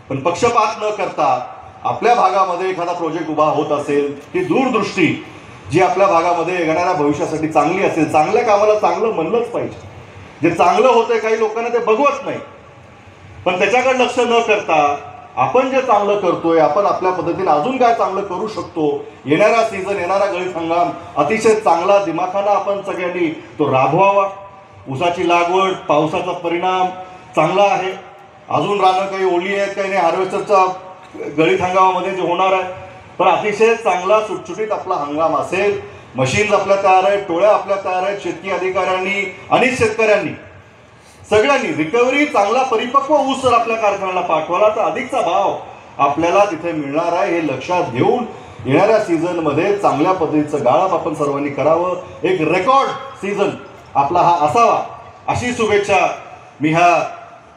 पण पक्षपात न करता आपल्या भागामध्ये एखादा प्रोजेक्ट उभा होत असेल की दूरदृष्टी जी आपल्या भागामध्ये येणाऱ्या भविष्यासाठी चांगली असेल, चांगल्या कामाला चांगलं म्हणलंच पाहिजे. जे चांगलं होतंय काही लोकांना ते बघवत नाही, पण त्याच्याकडे लक्ष न करता आपण जे चांगलं करतोय, आपण आपल्या पद्धतीने अजून काय चांगलं करू शकतो, येणारा सीझन, येणारा गळीत हंगाम अतिशय चांगला दिमाखाना आपण सगळ्यांनी तो राबवावा. ऊसाची लागवड, पावसाचा परिणाम चांगला आहे, अजून रानं काही ओली आहेत काही नाही, हार्वेस्टरचा गळीत हंगामामध्ये जे होणार आहे, पण अतिशय चांगला सुटसुटीत आपला हंगाम असेल. मशीन्स आपल्या तयार आहेत, टोळ्या आपल्या तयार आहेत, शेतकी अधिकाऱ्यांनी आणि शेतकऱ्यांनी सगळ्यांनी रिकव्हरी चांगला परिपक्व ऊस जर आपल्या कारखान्याला पाठवला तर अधिकचा भाव आपल्याला तिथे मिळणार आहे. हे लक्षात घेऊन येणाऱ्या सीझनमध्ये चांगल्या पद्धतीचं गाळप आपण सर्वांनी करावं, एक रेकॉर्ड सीझन आपला हा असावा अशी शुभेच्छा मी ह्या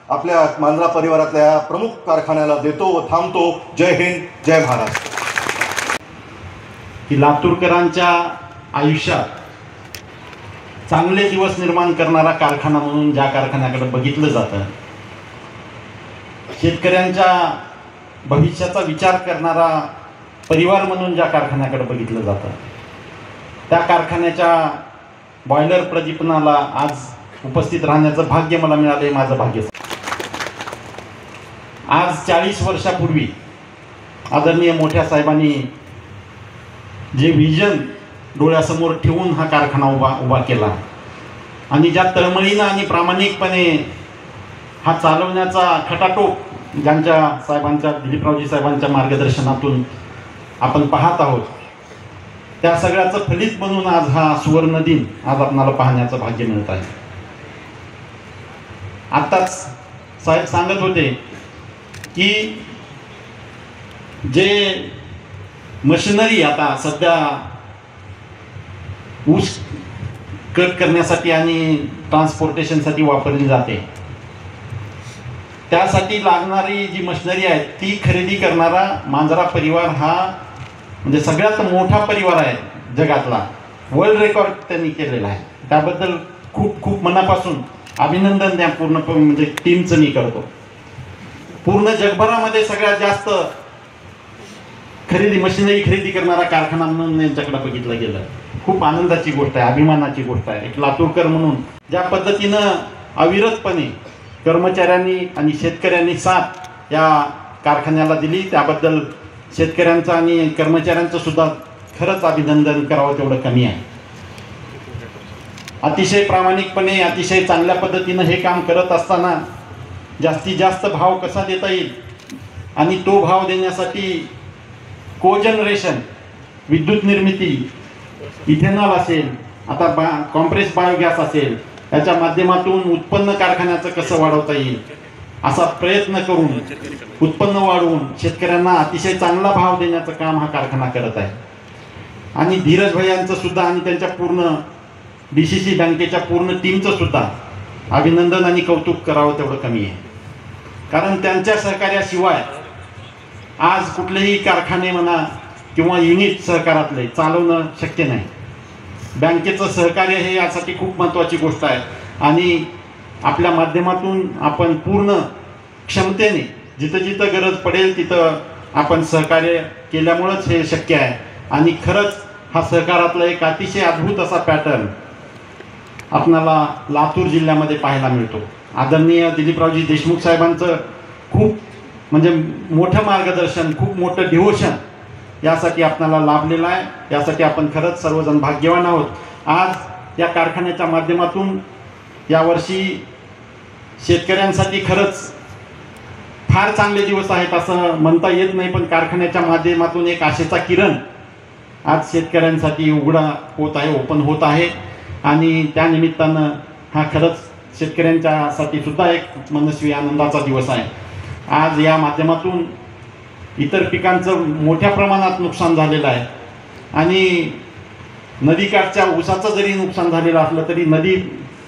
आपल्या मांजरा परिवारातल्या प्रमुख कारखान्याला देतो व थांबतो. जय हिंद, जय महाराष्ट्र. की लातूरकरांच्या आयुष्यात चांगले दिवस निर्माण करणारा कारखाना म्हणून ज्या कारखान्याकडे बघितलं जातं, शेतकऱ्यांच्या भविष्याचा विचार करणारा परिवार म्हणून ज्या कारखान्याकडे बघितलं जातं, त्या कारखान्याच्या बॉयलर प्रदीपनाला आज उपस्थित राहण्याचं भाग्य मला मिळालं. हे माझं भाग्य. आज 40 वर्षापूर्वी आदरणीय मोठ्या साहेबांनी जे विजन डोळ्यासमोर ठेवून हा कारखाना उभा केला आणि ज्या तळमळीनं आणि प्रामाणिकपणे हा चालवण्याचा खटाटोप ज्यांच्या साहेबांच्या, दिलीपरावजी साहेबांच्या मार्गदर्शनातून आपण पाहत आहोत, त्या सगळ्याचं फलित म्हणून आज हा सुवर्ण दिन आज आपणाला पाहण्याचं भाग्य मिळत आहे. आत्ताच साहेब सांगत होते की जे मशिनरी आता सध्या ऊस कट करण्यासाठी आणि ट्रान्सपोर्टेशनसाठी वापरली जाते, त्यासाठी लागणारी जी मशिनरी आहे ती खरेदी करणारा मांजरा परिवार हा म्हणजे सगळ्यात मोठा परिवार आहे जगातला. वर्ल्ड रेकॉर्ड त्यांनी केलेला आहे. त्याबद्दल खूप खूप मनापासून अभिनंदन त्या पूर्ण म्हणजे टीमचं मी करतो. पूर्ण जगभरामध्ये सगळ्यात जास्त मशिनरी खरेदी करणारा कारखाना म्हणून यांच्याकडे बघितलं गेलं. खूप आनंदाची गोष्ट आहे, अभिमानाची गोष्ट आहे. एक लातूरकर म्हणून ज्या पद्धतीनं अविरतपणे कर्मचाऱ्यांनी आणि शेतकऱ्यांनी साथ या कारखान्याला दिली त्याबद्दल शेतकऱ्यांचं आणि कर्मचाऱ्यांचं सुद्धा खरंच अभिनंदन करावं तेवढं कमी आहे. अतिशय प्रामाणिकपणे अतिशय चांगल्या पद्धतीनं हे काम करत असताना जास्तीत जास्त भाव कसा देता येईल आणि तो भाव देण्यासाठी कोजनरेशन, विद्युत निर्मिती, इथेनॉल असेल, आता कॉम्प्रेस बायोगॅस असेल, याच्या माध्यमातून उत्पन्न कारखान्याचं कसं वाढवता येईल असा प्रयत्न करून उत्पन्न वाढवून शेतकऱ्यांना अतिशय चांगला भाव देण्याचं काम हा कारखाना करत आहे. आणि धीरज भैयांचं सुद्धा आणि त्यांच्या पूर्ण DCC बँकेच्या पूर्ण टीमचं सुद्धा अभिनंदन आणि कौतुक करावं तेवढं कमी आहे. कारण त्यांच्या सहकार्याशिवाय आज कुठलेही कारखाने म्हणा किंवा युनिट सहकारातले चालवणं शक्य नाही. बँकेचं सहकार्य हे यासाठी खूप महत्त्वाची गोष्ट आहे आणि आपल्या माध्यमातून आपण पूर्ण क्षमतेने जिथं जिथं गरज पडेल तिथं आपण सहकार्य केल्यामुळंच हे शक्य आहे. आणि खरंच हा सहकारातला एक अतिशय अद्भुत असा पॅटर्न आपणाला लातूर जिल्ह्यामध्ये पाहायला मिळतो. आदरणीय दिलीपरावजी देशमुख साहेबांचं खूप म्हणजे मोठं मार्गदर्शन, खूप मोठं डिव्होशन यासाठी आपणाला लाभलेलं आहे. यासाठी आपण खरंच सर्वजण भाग्यवान आहोत. आज या कारखान्याच्या माध्यमातून यावर्षी शेतकऱ्यांसाठी खरंच फार चांगले दिवस आहेत असं म्हणता येत नाही, पण कारखान्याच्या माध्यमातून एक आशेचा किरण आज शेतकऱ्यांसाठी उघडा होत आहे, ओपन होत आहे. आणि त्यानिमित्तानं हा खरंच शेतकऱ्यांच्यासाठी सुद्धा एक मनस्वी आनंदाचा दिवस आहे. आज या माध्यमातून इतर पिकांचं मोठ्या प्रमाणात नुकसान झालेलं आहे आणि नदीकाठच्या ऊसाचं जरी नुकसान झालेलं असलं तरी नदी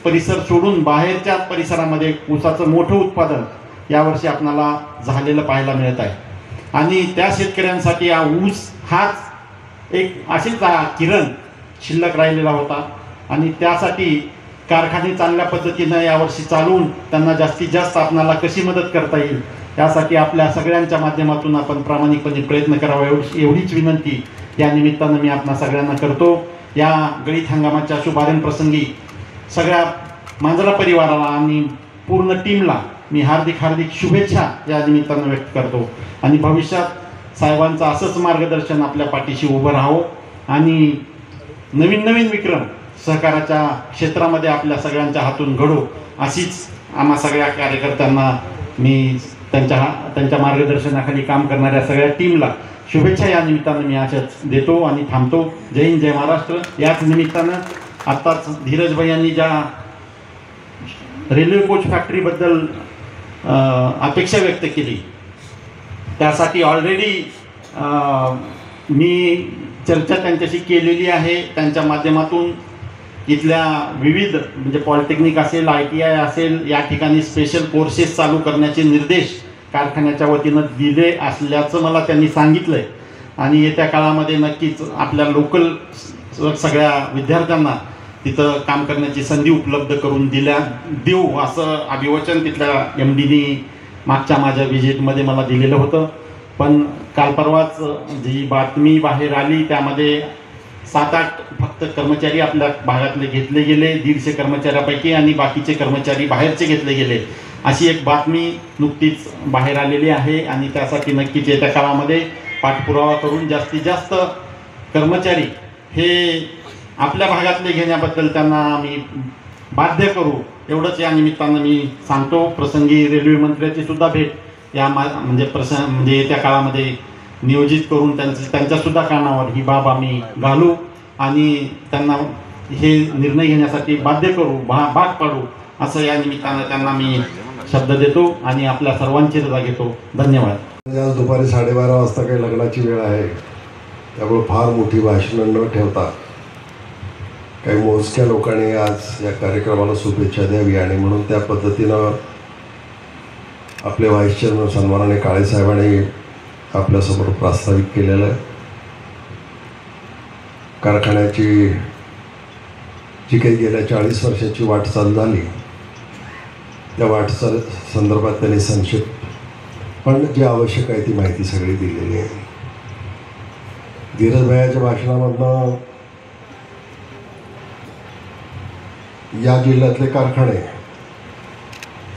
परिसर सोडून बाहेरच्या परिसरामध्ये ऊसाचं मोठं उत्पादन यावर्षी आपणाला झालेलं पाहायला मिळत आहे. आणि त्या शेतकऱ्यांसाठी हा ऊस हाच एक अशीच किरण शिल्लक राहिलेला होता आणि त्यासाठी कारखाने चांगल्या पद्धतीनं यावर्षी चालवून त्यांना जास्तीत जास्त आपणाला कशी मदत करता येईल यासाठी आपल्या सगळ्यांच्या माध्यमातून आपण प्रामाणिकपणे प्रयत्न करावा एवढीच विनंती या निमित्तानं मी आपणा सगळ्यांना करतो. या गळीत हंगामाच्या शुभारंभ प्रसंगी सगळ्या मांजरा परिवाराला आणि पूर्ण टीमला मी हार्दिक शुभेच्छा या निमित्तानं व्यक्त करतो आणि भविष्यात साहेबांचं असंच मार्गदर्शन आपल्या पाठीशी उभं राहावं आणि नवीन विक्रम सहकाराच्या क्षेत्रामध्ये आपल्या सगळ्यांच्या हातून घडो अशीच आम्हा सगळ्या कार्यकर्त्यांना मी त्यांच्या मार्गदर्शनाखाली काम करणाऱ्या सगळ्या टीमला शुभेच्छा या निमित्तानं मी अशाच देतो आणि थांबतो. जय हिंद, जय महाराष्ट्र. याच निमित्तानं आत्ताच धीरजभाई यांनी ज्या रेल्वे कोच फॅक्टरीबद्दल अपेक्षा व्यक्त केली त्यासाठी ऑलरेडी मी चर्चा त्यांच्याशी केलेली आहे. त्यांच्या माध्यमातून इथल्या विविध म्हणजे पॉलिटेक्निक असेल, ITI असेल, या ठिकाणी स्पेशल कोर्सेस चालू करण्याचे निर्देश कारखान्याच्या वतीनं दिले असल्याचं मला त्यांनी सांगितलं आहे आणि येत्या काळामध्ये नक्कीच आपल्या लोकल सगळ्या विद्यार्थ्यांना तिथं काम करण्याची संधी उपलब्ध करून देऊ असं अभिवचन तिथल्या MDनी मागच्या माझ्या व्हिजिटमध्ये मला दिलेलं होतं. पण काल परवाच जी बातमी बाहेर आली त्यामध्ये 7-8 फक्त कर्मचारी आपल्या भागातले घेतले गेले, 150 कर्मचाऱ्यापैकी, आणि बाकीचे कर्मचारी बाहेरचे घेतले गेले अशी एक बातमी नुकतीच बाहेर आलेली आहे. आणि त्यासाठी नक्कीच येत्या काळामध्ये पाठपुरावा करून जास्तीत जास्त कर्मचारी हे आपल्या भागातले घेण्याबद्दल त्यांना आम्ही बाध्य करू एवढंच या निमित्तानं मी सांगतो. प्रसंगी रेल्वे मंत्र्याची सुद्धा भेट या म्हणजे येत्या काळामध्ये नियोजित करून त्यांच्यासुद्धा कानावर ही बाब आम्ही घालू आणि त्यांना हे निर्णय घेण्यासाठी बाध्य करू, भाग पाडू असं या निमित्तानं त्यांना मी शब्द देतो आणि आपल्या सर्वांची रजा घेतो. धन्यवाद. आज दुपारी 12:30 वाजता काही लग्नाची वेळ आहे त्यामुळे फार मोठी भाषणं न ठेवता काही मोजक्या लोकांनी आज या कार्यक्रमाला शुभेच्छा द्यावी आणि म्हणून त्या पद्धतीनं आपले व्हाईस चेअरमन सन्माननीय काळेसाहेबांनी आपल्यासमोर प्रास्ताविक केलेलं आहे. कारखान्याची जी काही गेल्या 40 वर्षाची वाटचाल झाली त्या वाटचाल संदर्भात त्यांनी संक्षिप्त पण जी आवश्यक आहे ती माहिती सगळी दिलेली आहे. धीरजभाईच्या भाषणामधनं या जिल्ह्यातले कारखाने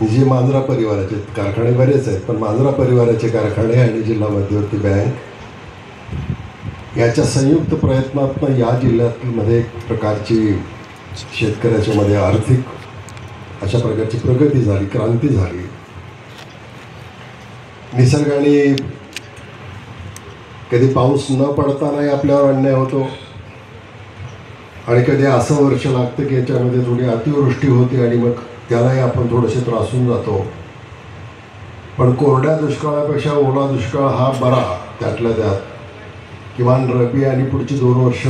जे मांजरा परिवाराचे कारखाने बरेच आहेत पण मांजरा परिवाराचे कारखाने आणि जिल्हा मध्यवर्ती बँक याच्या संयुक्त प्रयत्नातून या जिल्ह्यामध्ये एक प्रकारची शेतकऱ्याच्या मध्ये आर्थिक अशा प्रकारची प्रगती झाली, क्रांती झाली. निसर्गाने कधी पाऊस न पडतानाही आपल्यावर अन्याय होतो आणि कधी असं वर्ष लागतं की याच्यामध्ये थोडी अतिवृष्टी होते आणि मग त्यालाही आपण थोडेसे त्रासून जातो. पण कोरड्या दुष्काळापेक्षा ओला दुष्काळ हा बरा. त्यातल्या त्यात किमान रब्बी आणि पुढची 2 वर्ष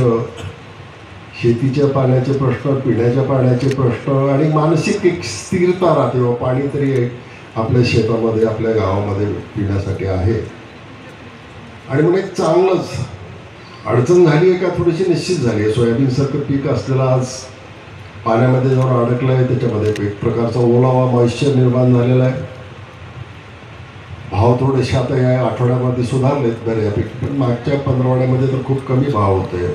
शेतीच्या पाण्याचे प्रश्न, पिण्याच्या पाण्याचे प्रश्न आणि मानसिक एक स्थिरता राहते व पाणी तरी आपल्या शेतामध्ये आपल्या गावामध्ये पिण्यासाठी आहे. आणि म्हणून एक चांगलंच अडचण झाली आहे का थोडीशी निश्चित झाली आहे. सोयाबीनसारखं पीक असलेलं आज पाण्यामध्ये जाऊन अडकलं आहे. त्याच्यामध्ये एक प्रकारचा ओलावा मॉइश्चर निर्माण झालेला आहे. भाव थोडेसे आता या आठवड्यामध्ये सुधारलेत बऱ्यापैकी, पण मागच्या पंधरवड्यामध्ये तर खूप कमी भाव होते.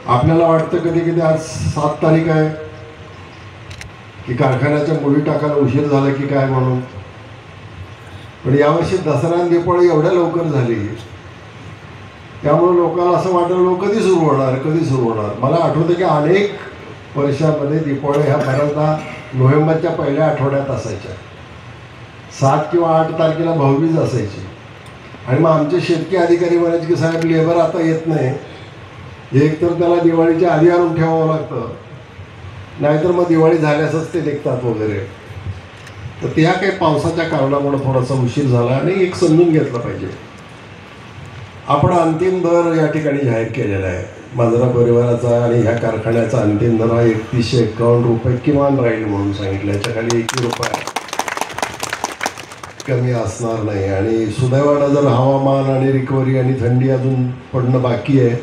आपल्याला वाटतं कधी कधी आज 7 तारीख आहे की कारखान्याच्या मुली टाकायला उशीर झाला की काय म्हणून, पण यावर्षी दसरा आणि दिवाळी एवढ्या लवकर झाली त्यामुळे लोकांना असं वाटलं कधी सुरू होणार कधी सुरू होणार. मला आठवतं की अनेक वर्षामध्ये दिवाळी ह्या बऱ्याचदा नोव्हेंबरच्या पहिल्या आठवड्यात असायच्या. 7 किंवा 8 तारखेला भाऊबीज असायची आणि मग आमचे शेतकी अधिकारी म्हणायचे की साहेब लेबर आता येत नाही, एक तर त्याला दिवाळीच्या आधी आणून ठेवावं लागतं, नाहीतर मग दिवाळी झाल्यासच ते निघतात वगैरे. तर त्या काही पावसाच्या कारणामुळे थोडासा उशीर झाला आणि एक समजून घेतलं पाहिजे. आपण अंतिम दर या ठिकाणी जाहीर केलेला आहे. मांजरा परिवाराचा आणि ह्या कारखान्याचा अंतिम दर हा 3151 रुपये किमान राहील म्हणून सांगितलं. याच्या खाली 1 रुपया कमी असणार नाही. आणि सुदैवानं जर हवामान आणि रिकव्हरी आणि थंडी अजून पडणं बाकी आहे,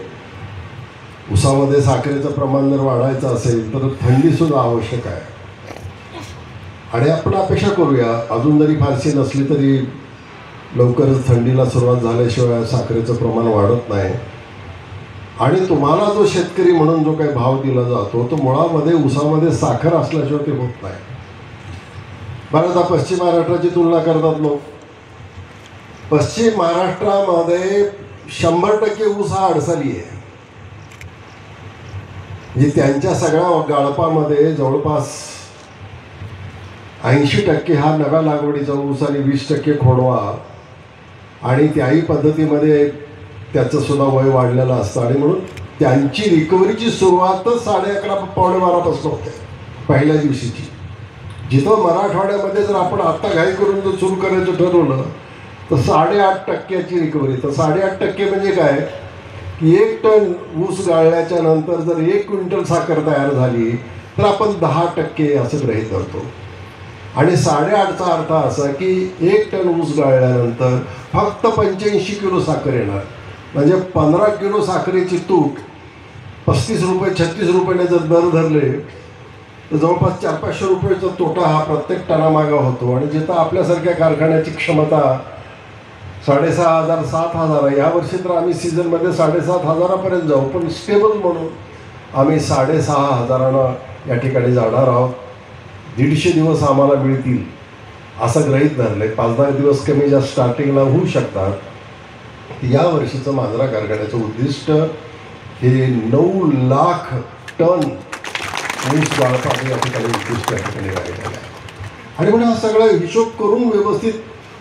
ऊसामध्ये साखरेचं प्रमाण जर वाढायचं असेल तर थंडीसुद्धा आवश्यक आहे. आणि आपण अपेक्षा करूया अजून जरी फारशी नसली तरी लवकरच थंडीला सुरुवात झाल्याशिवाय साखरेचं प्रमाण वाढत नाही. आणि तुम्हाला जो शेतकरी म्हणून जो काही भाव दिला जातो तो मुळामध्ये ऊसामध्ये साखर असल्याशिवाय ते होत नाही. बऱ्याचदा पश्चिम महाराष्ट्राची तुलना करतात लोक. पश्चिम महाराष्ट्रामध्ये 100% ऊस हा अडसाली आहे. म्हणजे त्यांच्या सगळ्या गाळपामध्ये जवळपास 80% हा नव्या लागवडीचा ऊस आणि 20% खोडवा. आणि त्याही पद्धतीमध्ये त्याचंसुद्धा वय वाढलेलं असतं आणि म्हणून त्यांची रिकव्हरीची सुरुवातच 11:30 पावणे 12पासून होते पहिल्या दिवशीची. जिथं मराठवाड्यामध्ये जर आपण आत्ता घाई करून जर सुरू करायचं ठरवलं तर 8.5% रिकव्हरी. तर 8.5% म्हणजे काय की 1 टन ऊस गाळल्याच्या नंतर जर 1 क्विंटल साखर तयार झाली तर आपण 10% असं गृहीत धरतो. आणि 8.5चा अर्थ असा की 1 टन ऊस गाळल्यानंतर फक्त 85 किलो साखर येणार. म्हणजे 15 किलो साखरेची तूट 35 रुपये 36 रुपयाने जर दर धरले तर जवळपास 400-500 रुपयाचा तोटा हा प्रत्येक टनामागा होतो. आणि जिथं आपल्यासारख्या कारखान्याची क्षमता 6,500 7,000 आहे, यावर्षी तर आम्ही सीझनमध्ये 7,500पर्यंत जाऊ, पण स्टेबल म्हणून आम्ही 6,500 या ठिकाणी जाणार आहोत. 150 दिवस आम्हाला मिळतील असं गृहीत धरलं आहे. 5-10 दिवस कमी जास्त स्टार्टिंगला होऊ शकतात. या वर्षीचं मांजरा कारखान्याचं उद्दिष्ट हे 9 लाख टन ऊस गाळपाचं या ठिकाणी उद्दिष्ट या ठिकाणी राहिलेलं आहे. आणि म्हणून हा सगळा हिशोब करून व्यवस्थित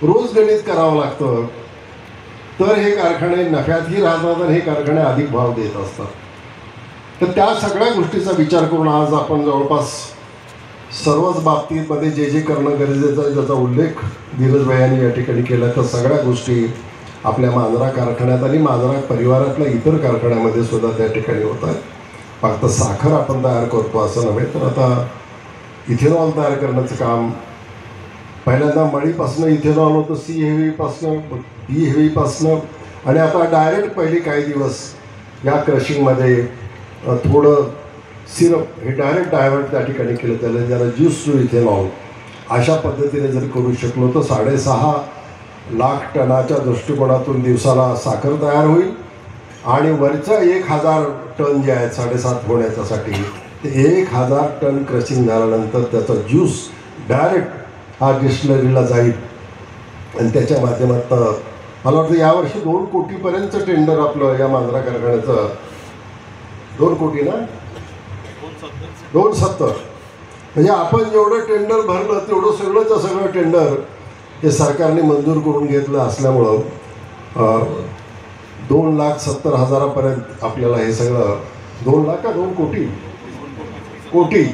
रोज गणित करावं लागतं तर हे कारखाने नफ्यातही राहतात आणि हे कारखाने अधिक भाव देत असतात. तर त्या सगळ्या गोष्टीचा विचार करून आज आपण जवळपास सर्वच बाबतीमध्ये जे जे करणं गरजेचं आहे त्याचा उल्लेख धीरज भैयांनी या ठिकाणी केला. तर सगळ्या गोष्टी आपल्या मांजरा कारखान्यात आणि मांजरा परिवारातल्या इतर कारखान्यामध्ये सुद्धा त्या ठिकाणी होत आहेत. फक्त साखर आपण तयार करतो असं नव्हे तर आता इथेनॉल तयार करण्याचं काम पहिल्यांदा मळीपासनं इथेनॉल होतं, सी हेवीपासनं बी हेवीपासनं, आणि आता डायरेक्ट पहिली काही दिवस या क्रशिंगमध्ये थोडं सिरप हे डायरेक्ट डायव्हर्ट त्या ठिकाणी केलं. ज्याला ज्यूस टू इथेनॉल अशा पद्धतीने जर करू शकलो तर 6.5 लाख टनाच्या दृष्टिकोनातून दिवसाला साखर तयार होईल. आणि वरचं 1,000 टन जे आहेत 7.5 होण्याच्यासाठी ते 1,000 टन क्रशिंग झाल्यानंतर त्याचा ज्यूस डायरेक्ट हा डिस्टिलरीला जाईल. आणि त्याच्या माध्यमातून मला वाटतं यावर्षी 2 कोटीपर्यंतचं टेंडर आपलं या मांजरा कारखान्याचं 2 कोटी ना 270. म्हणजे आपण जेवढं टेंडर भरलं तेवढं सगळं टेंडर हे सरकारने मंजूर करून घेतलं असल्यामुळं 2,70,000पर्यंत आपल्याला हे सगळं 2 लाख का 2 कोटी.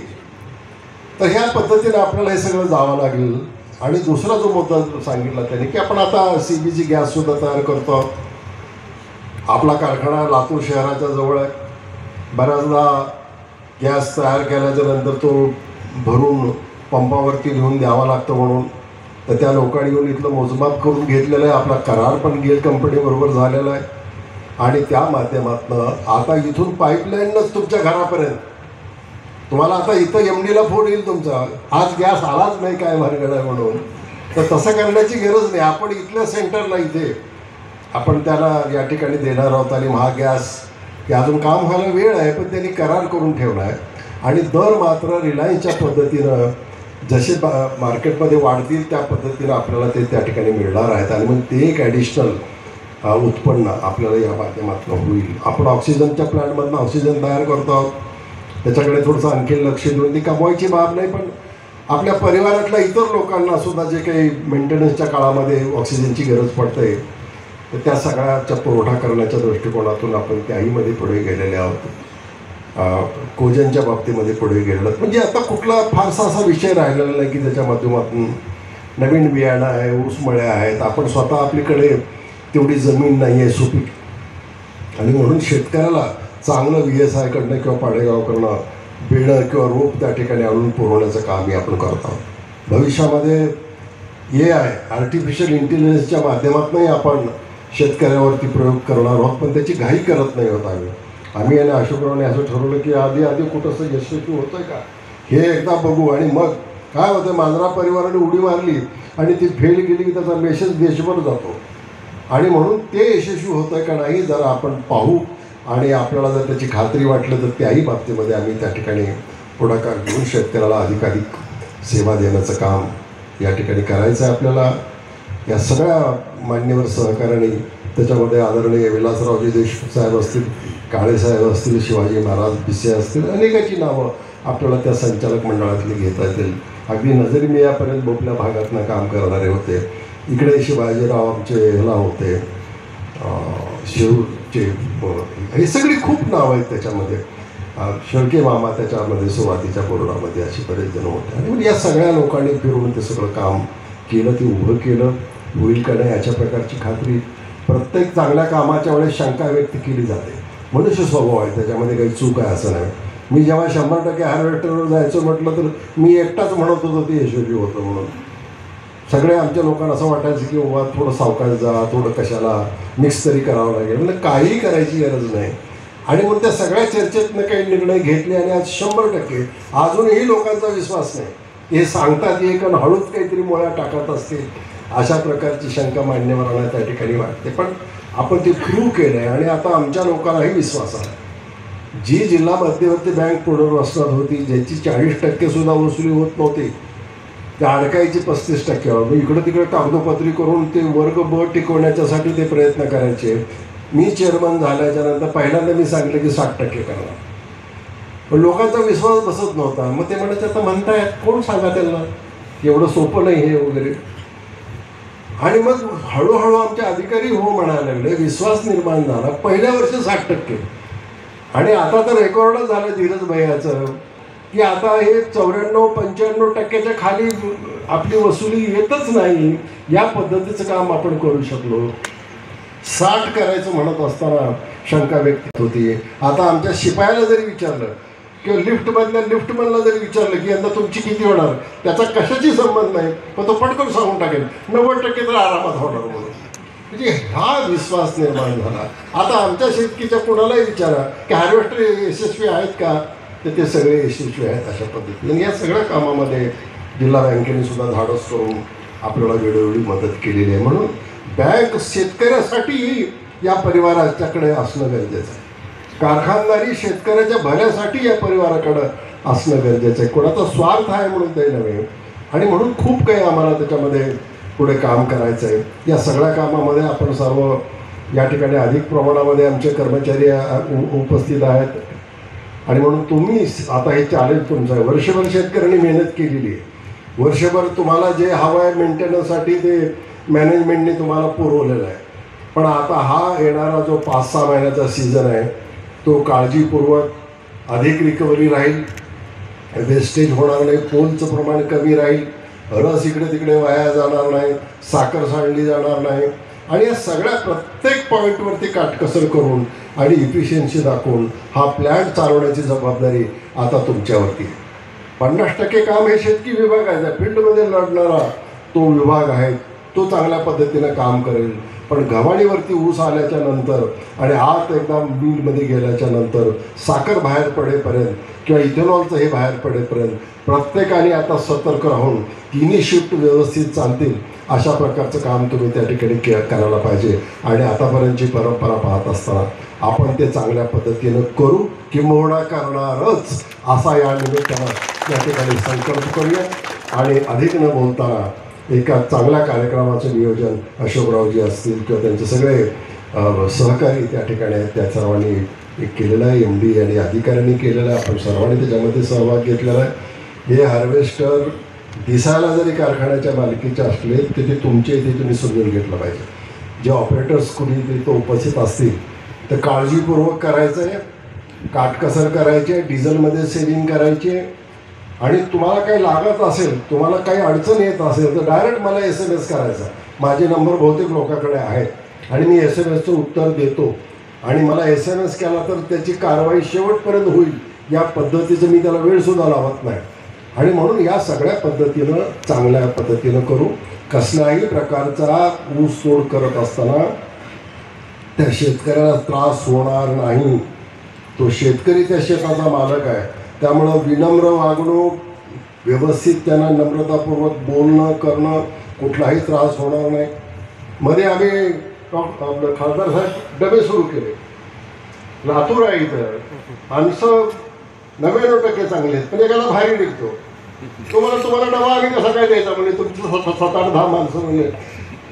तर ह्या पद्धतीने आपल्याला हे सगळं जावं लागेल. आणि दुसरा जो मुद्दा सांगितला त्याने की आपण आता CBG गॅससुद्धा तयार करतो. आपला कारखाना लातूर शहराच्या जवळ आहे. बऱ्याचदा गॅस तयार केल्याच्या नंतर तो भरून पंपावरती घेऊन द्यावा लागतो म्हणून तर त्या लोकांनी येऊन इथलं मोजमाप करून घेतलेलं आहे. आपला करार पण गेल कंपनीबरोबर झालेला आहे आणि त्या माध्यमातून आता इथून पाईपलाईनच तुमच्या घरापर्यंत तुम्हाला आता इथं MDला फोन येईल तुमचा, आज गॅस आलाच नाही काय भानगड आहे म्हणून. तर तसं करण्याची गरज नाही. आपण इथल्या सेंटरला इथे आपण त्याला या ठिकाणी देणार आहोत आणि महाग गॅस हे अजून काम व्हायला वेळ आहे, पण त्यांनी करार करून ठेवला आहे. आणि दर मात्र रिलायन्सच्या पद्धतीनं जसे मार्केटमध्ये वाढतील त्या पद्धतीनं आपल्याला ते त्या ठिकाणी मिळणार आहेत आणि मग ते एक ॲडिशनल उत्पन्न आपल्याला या माध्यमातून होईल. आपण ऑक्सिजनच्या प्लॅन्टमधनं ऑक्सिजन तयार करतो आहोत, त्याच्याकडे थोडंसं आणखी लक्ष देऊन ती कमवायची बाब नाही, पण आपल्या परिवारातल्या इतर लोकांना सुद्धा जे काही मेंटेनन्सच्या काळामध्ये ऑक्सिजनची गरज पडते तर त्या सगळ्याचा पुरवठा करण्याच्या दृष्टिकोनातून आपण त्याहीमध्ये पुढे गेलेले आहोत. कोजनच्या बाबतीमध्ये पुढे गेलेलो आहोत. म्हणजे आता कुठला फारसा असा विषय राहिलेला नाही की त्याच्या माध्यमातून नवीन बियाणं आहे, ऊसमळ्या आहेत. आपण स्वतः आपल्याकडे तेवढी जमीन नाही आहे सुपीक आणि म्हणून शेतकऱ्याला चांगलं VSI कडनं किंवा पाडेगावकडनं बेणं किंवा रोप त्या ठिकाणी आणून पुरवण्याचं कामही आपण करत आहोत. भविष्यामध्ये AI आर्टिफिशियल इंटेलिजन्सच्या माध्यमातूनही आपण शेतकऱ्यावरती प्रयोग करणार आहोत, पण त्याची घाई करत नाही होत आम्ही आणि अशोकरावने असं ठरवलं की आधी कुठंसं यशस्वी होतं आहे का हे एकदा बघू आणि मग काय होतं. मांजरा परिवाराने उडी मारली आणि ती फेल गेली की त्याचा मेसेज देशभर जातो आणि म्हणून ते यशस्वी होतं आहे का नाही जरा आपण पाहू आणि आपल्याला जर त्याची खात्री वाटलं तर त्याही बाबतीमध्ये आम्ही त्या ठिकाणी पुढाकार घेऊन शेतकऱ्याला अधिकाधिक सेवा देण्याचं काम या ठिकाणी करायचं आहे आपल्याला. या सगळ्या मान्यवर सहकार्याने त्याच्यामध्ये आदरणीय विलासरावजी देशमुख साहेब असतील, काळेसाहेब असतील, शिवाजी महाराज भिसे असतील, अनेकाची नावं आपल्याला त्या संचालक मंडळातली घेता येतील. अगदी नजरी मियापर्यंत बोपल्या भागातनं काम करणारे होते. इकडे शिवाजीराव आमचे ह्याला होते, शिरूरचे, हे सगळी खूप नावं आहेत त्याच्यामध्ये. शेळके मामा त्याच्यामध्ये सुरुवातीच्या बोर्डामध्ये अशी बरेच जण होते आणि या सगळ्या लोकांनी फिरून ते सगळं काम केलं, ते उभं केलं. होईल का नाही याच्या प्रकारची खात्री. प्रत्येक चांगल्या कामाच्या वेळेस शंका व्यक्त केली जाते, मनुष्य स्वभाव आहे, त्याच्यामध्ये काही चूक आहे असं नाही. मी जेव्हा 100% हार्वेस्टरवर जायचं म्हटलं तर मी एकटाच म्हणत होतो ते यशस्वी होतं म्हणून. सगळे आमच्या लोकांना असं वाटायचं की बाबा थोडं सावकाश जा, थोडं कशाला मिक्स तरी करावं लागेल, म्हणजे काहीही करायची गरज नाही. आणि मग त्या सगळ्या चर्चेतनं काही निर्णय घेतले आणि आज 100% अजूनही लोकांचा विश्वास नाही. हे सांगतात एक आणि हळूच काहीतरी मोळ्या टाकत असतील अशा प्रकारची शंका मान्यवरांना त्या ठिकाणी वाटते. पण आपण ते प्रूव्ह केलं आहे आणि आता आमच्या लोकांनाही विश्वास आहे. जी जिल्हा मध्यवर्ती बँक पुनर्वसनात होती, ज्याची 40% सुद्धा वसुली होत नव्हती, त्या अडकायची 35%वर. इकडं तिकडे कागदोपत्री करून ते वर्ग ब टिकवण्याच्यासाठी ते प्रयत्न करायचे. मी चेअरमन झाल्याच्यानंतर पहिल्यांदा मी सांगितलं की 60% करणार, पण लोकांचा विश्वास बसत नव्हता. मग ते म्हणायचं आता म्हणतायत, कोण सांगा त्यांना एवढं सोपं नाही हे वगैरे. आणि मग हळूहळू आमचे अधिकारी हो म्हणायला लागले, विश्वास निर्माण झाला. पहिल्या वर्षी 60% आणि आता तर रेकॉर्डच झालं धीरज भैयाचं की आता हे 94-95% खाली आपली वसुली येतच नाही. या पद्धतीचं काम आपण करू शकलो. 60 करायचं म्हणत असताना शंका व्यक्त होती. आता आमच्या शिपायाला जरी विचारलं किंवा लिफ्टमॅनला जरी विचारलं की यंदा तुमची किती होणार, त्याचा कशाची संबंध नाही, पण तो पटकन सांगून टाकेल 90% तर आरामात होणार म्हणून. म्हणजे हा विश्वास निर्माण झाला. आता आमच्या शेतकीच्या कोणालाही विचारा की हार्वेस्टर यशस्वी आहेत का, तर ते सगळे यशस्वी आहेत अशा पद्धतीने. या सगळ्या कामामध्ये जिल्हा बँकेने सुद्धा धाडस करून आपल्याला वेळोवेळी मदत केलेली आहे. म्हणून बँक शेतकऱ्यासाठीही या परिवाराच्याकडे असणं गरजेचं आहे. कारखानदारी शेतकऱ्याच्या भल्यासाठी या परिवाराकडं असणं गरजेचं आहे. कोणाचा स्वार्थ आहे म्हणून ते नव्हे. आणि म्हणून खूप काही आम्हाला त्याच्यामध्ये पुढे काम करायचं आहे. या सगळ्या कामामध्ये आपण सर्व या ठिकाणी अधिक प्रमाणामध्ये आमचे कर्मचारी उपस्थित आहेत आणि म्हणून तुम्ही आता हे चॅलेंज तुमचं आहे. वर्षभर शेतकऱ्यांनी मेहनत केलेली आहे. वर्षभर तुम्हाला जे हवं आहे मेंटेनन्ससाठी ते मॅनेजमेंटने तुम्हाला पुरवलेलं आहे. पण आता हा येणारा जो 5-6 महिन्याचा सीझन आहे तो काळजीपूर्वक अधिक रिकव्हरी राहील, वेस्टेज होणार नाही, पोलचं प्रमाण कमी राहील, रस इकडे तिकडे वाया जाणार नाही, साखर सांडली जाणार नाही. आणि या सगळ्या प्रत्येक पॉईंटवरती काटकसर करून आणि इफिशियन्सी दाखवून हा प्लॅन चालवण्याची जबाबदारी आता तुमच्यावरती आहे. 50% काम हे शेतकी विभागाचं आहे. फील्डमध्ये लढणारा तो विभाग आहे तो चांगल्या पद्धतीनं काम करेल. पण गव्हाणीवरती ऊस आल्याच्या नंतर आणि आत एकदा मिलमध्ये गेल्याच्या नंतर साखर बाहेर पडेपर्यंत किंवा इथेनॉलचं हे बाहेर पडेपर्यंत प्रत्येकाने आता सतर्क राहून तिन्ही शिफ्ट व्यवस्थित चालतील अशा प्रकारचं काम तुम्ही त्या ठिकाणी करायला पाहिजे. आणि आतापर्यंतची परंपरा पाहत असताना आपण ते चांगल्या पद्धतीनं करू किंबहुना करणारच असा या निमित्तानं या ठिकाणी संकल्प करूया. आणि अधिक न बोलताना एका चांगल्या कार्यक्रमाचं नियोजन अशोकरावजी असतील किंवा त्यांचे सगळे सहकारी त्या ठिकाणी आहेत त्या सर्वांनी केलेलं आहे. MD आणि अधिकाऱ्यांनी केलेलं आहे. आपण सर्वांनी त्याच्यामध्ये सहभाग घेतलेला आहे. हे हार्वेस्टर दिसायला जरी कारखान्याच्या मालकीचे असले तर ते तुमच्या इथे तुम्ही समजून घेतलं पाहिजे. जे ऑपरेटर्स कुणी तिथं उपस्थित असतील तर काळजीपूर्वक करायचं आहे, काटकसर करायची आहे, डिझेलमध्ये सेविंग करायची आहे. आणि तुम्हाला काही लागत असेल, तुम्हाला काही अडचण येत असेल तर डायरेक्ट मला SMS करायचा. माझे नंबर बहुतेक लोकांकडे आहेत आणि मी SMSचं उत्तर देतो. आणि मला SMS केला तर त्याची कारवाई शेवटपर्यंत होईल या पद्धतीचं मी त्याला वेळसुद्धा लावत नाही. आणि म्हणून या सगळ्या पद्धतीनं चांगल्या पद्धतीनं करू. कसल्याही प्रकारचा ऊसतोड करत असताना त्या शेतकऱ्याला त्रास होणार नाही. तो शेतकरी त्या शेताचा मालक आहे. त्यामुळं विनम्र वागणूक, व्यवस्थित त्यांना नम्रतापूर्वक बोलणं करणं, कुठलाही त्रास होणार नाही. मध्ये आम्ही आपलं खासदार साहेब डबे सुरू केले. लातूर आहे इथं माणसं 99% चांगले आहेत पण एखादा बाहेर निघतो तुम्हाला डबा आम्ही कसा काय द्यायचा म्हणजे तुमचं 7-8-10 माणसं म्हणजे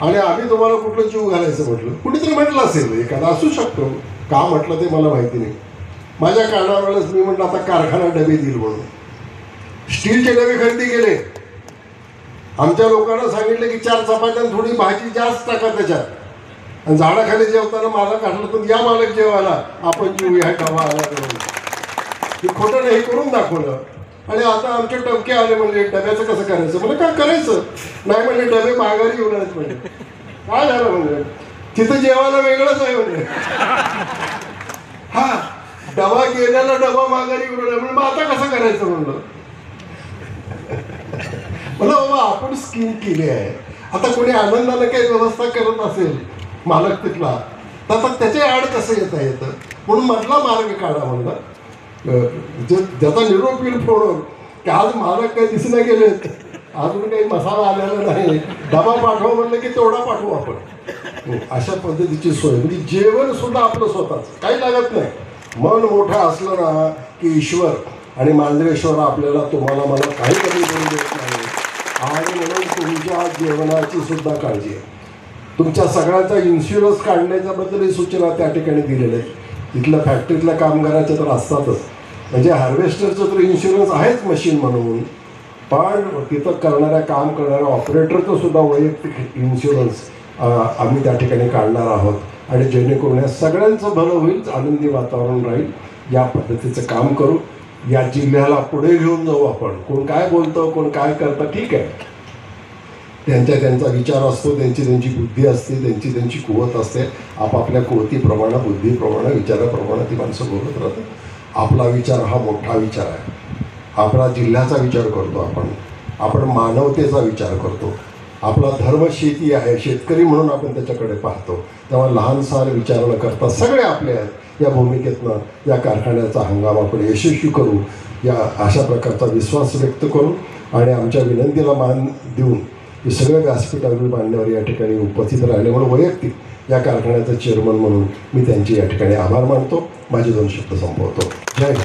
आणि आम्ही तुम्हाला कुठलं जीव घालायचं म्हटलं. कुणीतरी म्हटलं असेल एखादा असू शकतो. का म्हटलं ते मला माहिती नाही. माझ्या कारणावरच मी म्हटलं आता कारखाना डबे देईल म्हणून स्टीलचे डबे खरेदी केले. आमच्या लोकांना सांगितलं की 4 चपात्या थोडी भाजी जास्त टाका त्याच्यात. आणि झाडाखाली जेवताना मालक आठलं पण या मालक जेवायला आपण जेवूया डबा आला करून. हे खोटं नाही करून दाखवलं. आणि आता आमचे टमके आले म्हणजे डब्याचं कसं करायचं म्हणजे काय करायचं नाही म्हणजे डबे माघारी घेऊन आलेत म्हणजे काय झालं म्हणजे तिथं जेवायला वेगळंच आहे म्हणजे हा डबा गेल्याला डबा माघारी घेऊन आला म्हणजे मग आता कसं करायचं म्हणलं. मला बाबा आपण स्कीम केली आहे. आता कोणी आनंदानं काही व्यवस्था करत असेल मालक तिथला तर आता त्याच्या आड कसं येतं म्हणून मधला मार्ग काढा म्हणला. ज्याचा निरोप येईल फोडून की आज मालक काही दिसले गेलेत अजून काही मसाला आलेला नाही डबा पाठवा म्हणलं की तेवढा पाठवू आपण. अशा पद्धतीची सोय म्हणजे जेवण सुद्धा आपलं स्वतःच काही लागत नाही. मन मोठं असलं ना की ईश्वर आणि मांजरेश्वर आपल्याला तुम्हाला मला काही कमी करून देत नाही. आणि म्हणून तुमच्या जेवणाची सुद्धा काळजी आहे. तुमच्या सगळ्यांचा इन्शुरन्स काढण्याच्याबद्दलही सूचना त्या ठिकाणी दिलेल्या आहेत. तिथल्या फॅक्टरीतल्या कामगाराच्या तर असतातच म्हणजे हार्वेस्टरचं तर इन्शुरन्स आहेच मशीन म्हणून पण तिथं काम करणाऱ्या ऑपरेटरचं सुद्धा वैयक्तिक इन्शुरन्स आम्ही त्या ठिकाणी काढणार आहोत. आणि जेणेकरून या सगळ्यांचं भलं होईल आनंदी वातावरण राहील या पद्धतीचं काम करू. या जिल्ह्याला पुढे घेऊन जाऊ आपण. कोण काय बोलतं कोण काय करतं ठीक आहे त्यांचा विचार असतो त्यांची बुद्धी असते त्यांची कुवत असते. आपापल्या कुवतीप्रमाणे बुद्धीप्रमाणे विचाराप्रमाणे ती माणसं बोलत राहतात. आपला विचार हा मोठा विचार आहे. आपला जिल्ह्याचा विचार करतो आपण मानवतेचा विचार करतो. आपला धर्म शेती आहे शेतकरी म्हणून आपण त्याच्याकडे पाहतो. तेव्हा लहान सहान विचार न करता सगळे आपले आहेत या भूमिकेतनं या कारखान्याचा हंगाम आपण यशस्वी करू या अशा प्रकारचा विश्वास व्यक्त करू. आणि आमच्या विनंतीला मान देऊन हे सगळे व्यासपीठावरील मान्यवर या ठिकाणी उपस्थित राहिले म्हणून वैयक्तिक या कारखान्याचा चेअरमन म्हणून मी त्यांचे या ठिकाणी आभार मानतो. माझे 2 शब्द संपवतो. जय हिंद.